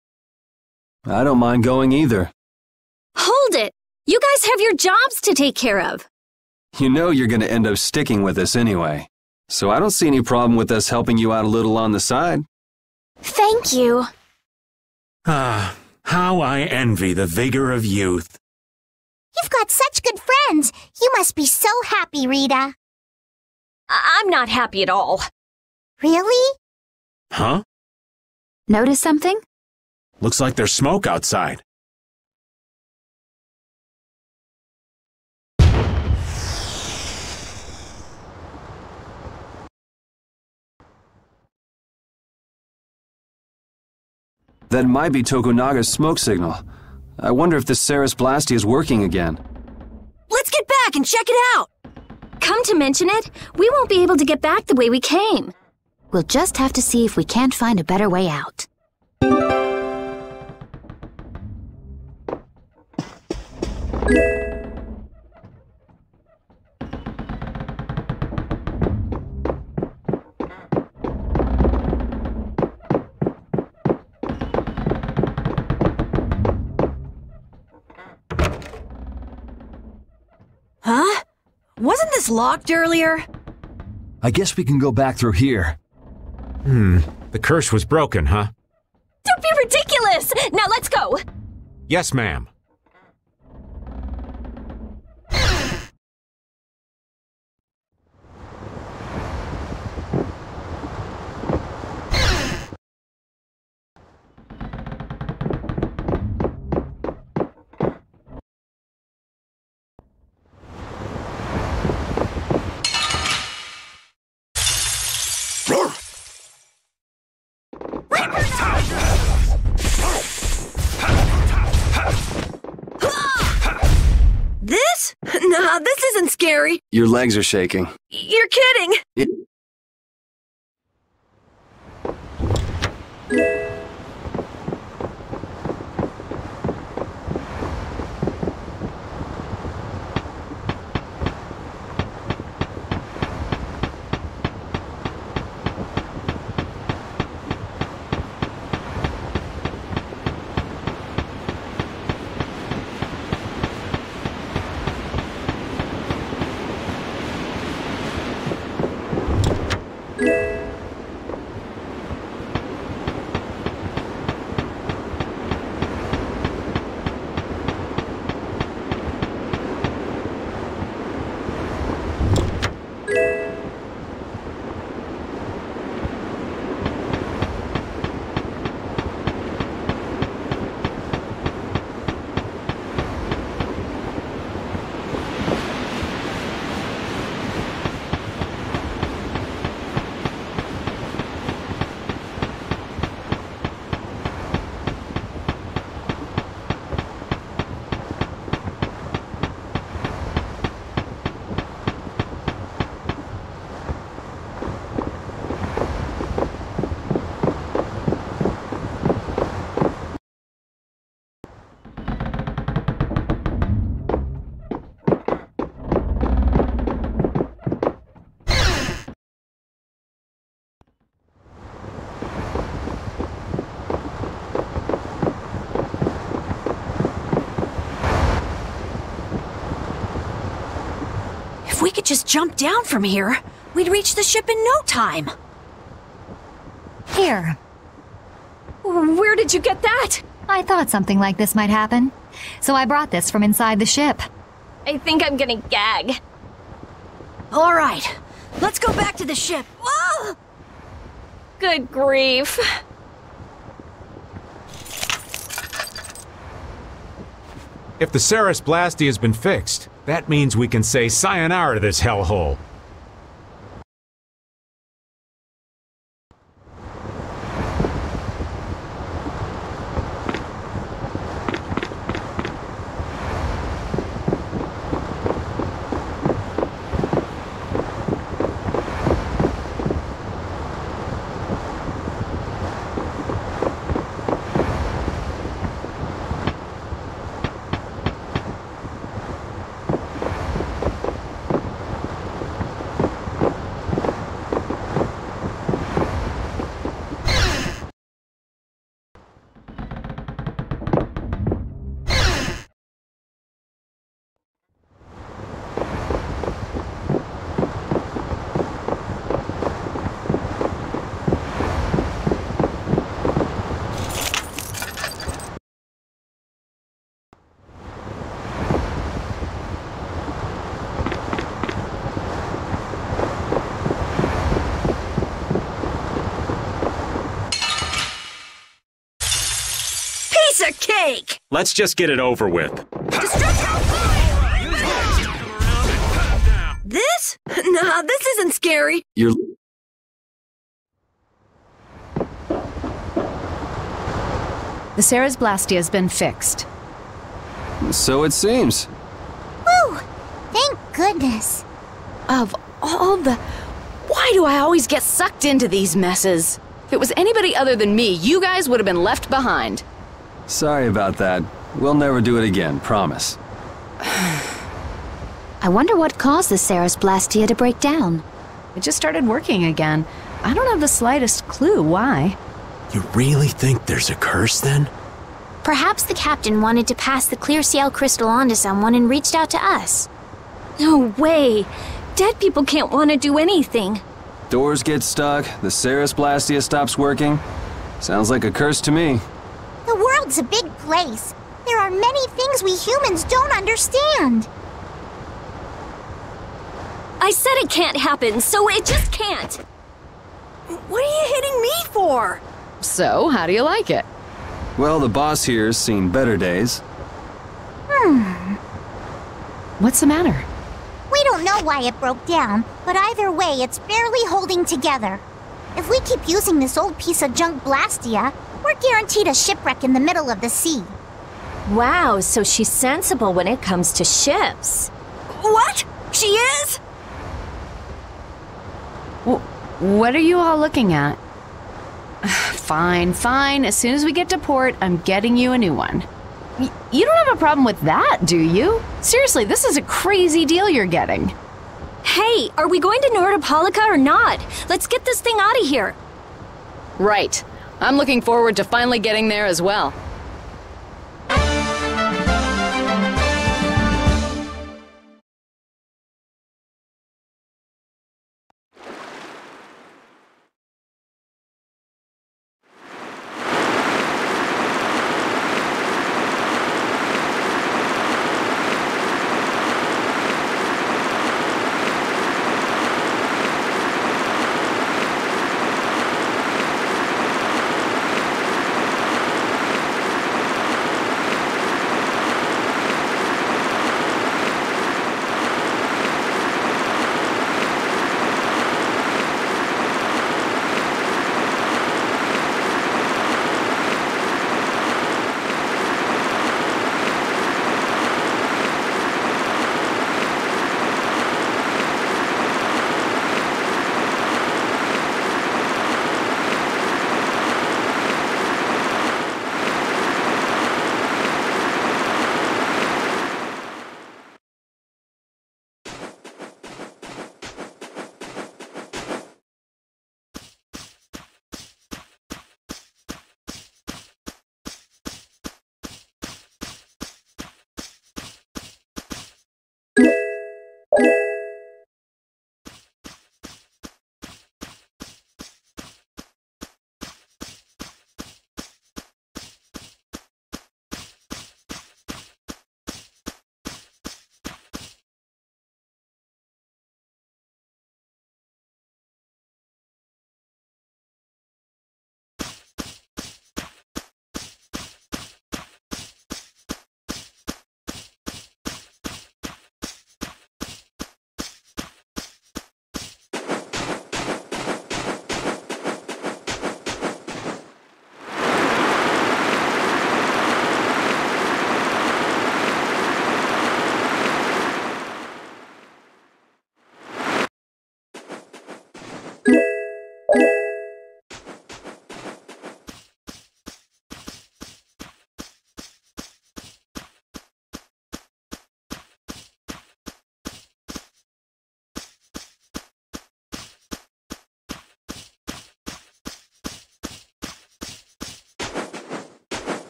I don't mind going either. Hold it! You guys have your jobs to take care of. You know you're going to end up sticking with us anyway. So I don't see any problem with us helping you out a little on the side. Thank you. Ah, how I envy the vigor of youth. You've got such good friends. You must be so happy, Rita. I'm not happy at all. Really? Huh? Notice something? Looks like there's smoke outside. That might be Tokunaga's smoke signal. I wonder if the Ceres Blasty is working again. Let's get back and check it out! Come to mention it, we won't be able to get back the way we came. We'll just have to see if we can't find a better way out. Huh? Wasn't this locked earlier? I guess we can go back through here. The curse was broken, huh? Don't be ridiculous! Now let's go! Yes, ma'am. This? Nah, this isn't scary. Your legs are shaking. You're kidding. If we could just jump down from here, we'd reach the ship in no time. Here. Where did you get that? I thought something like this might happen, so I brought this from inside the ship. I think I'm gonna gag. All right, let's go back to the ship. Whoa! Good grief. If the Ceres Blasty has been fixed, that means we can say sayonara to this hellhole. piece of cake! Let's just get it over with. This? Nah, this isn't scary. You're... The Ceres Blastia has been fixed. So it seems. Whew! Thank goodness. Of all the... Why do I always get sucked into these messes? If it was anybody other than me, you guys would have been left behind. Sorry about that. We'll never do it again, promise. I wonder what caused the Ceres Blastia to break down. It just started working again. I don't have the slightest clue why. You really think there's a curse then? Perhaps the captain wanted to pass the clear Ciel crystal on to someone and reached out to us. No way! Dead people can't want to do anything. Doors get stuck, the Ceres Blastia stops working. Sounds like a curse to me. The world's a big place. There are many things we humans don't understand. I said it can't happen, so it just can't. What are you hitting me for? So, how do you like it? Well, the boss here's seen better days. What's the matter? We don't know why it broke down, but either way, it's barely holding together. If we keep using this old piece of junk Blastia, we're guaranteed a shipwreck in the middle of the sea. Wow, so she's sensible when it comes to ships. What? She is? What are you all looking at? Fine, fine. As soon as we get to port, I'm getting you a new one. You don't have a problem with that, do you? Seriously, this is a crazy deal you're getting. Hey, are we going to Nordopolica or not? Let's get this thing out of here. Right. I'm looking forward to finally getting there as well.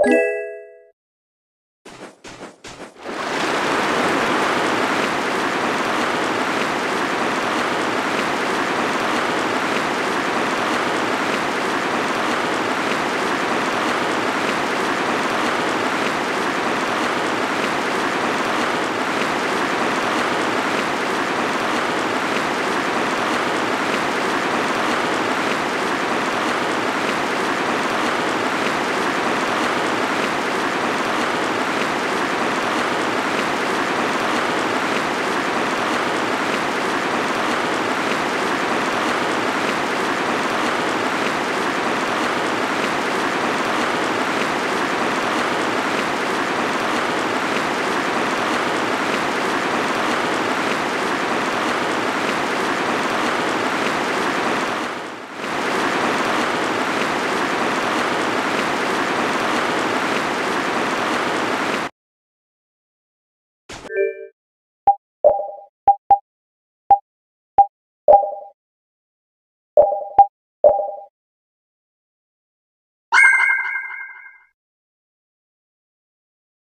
you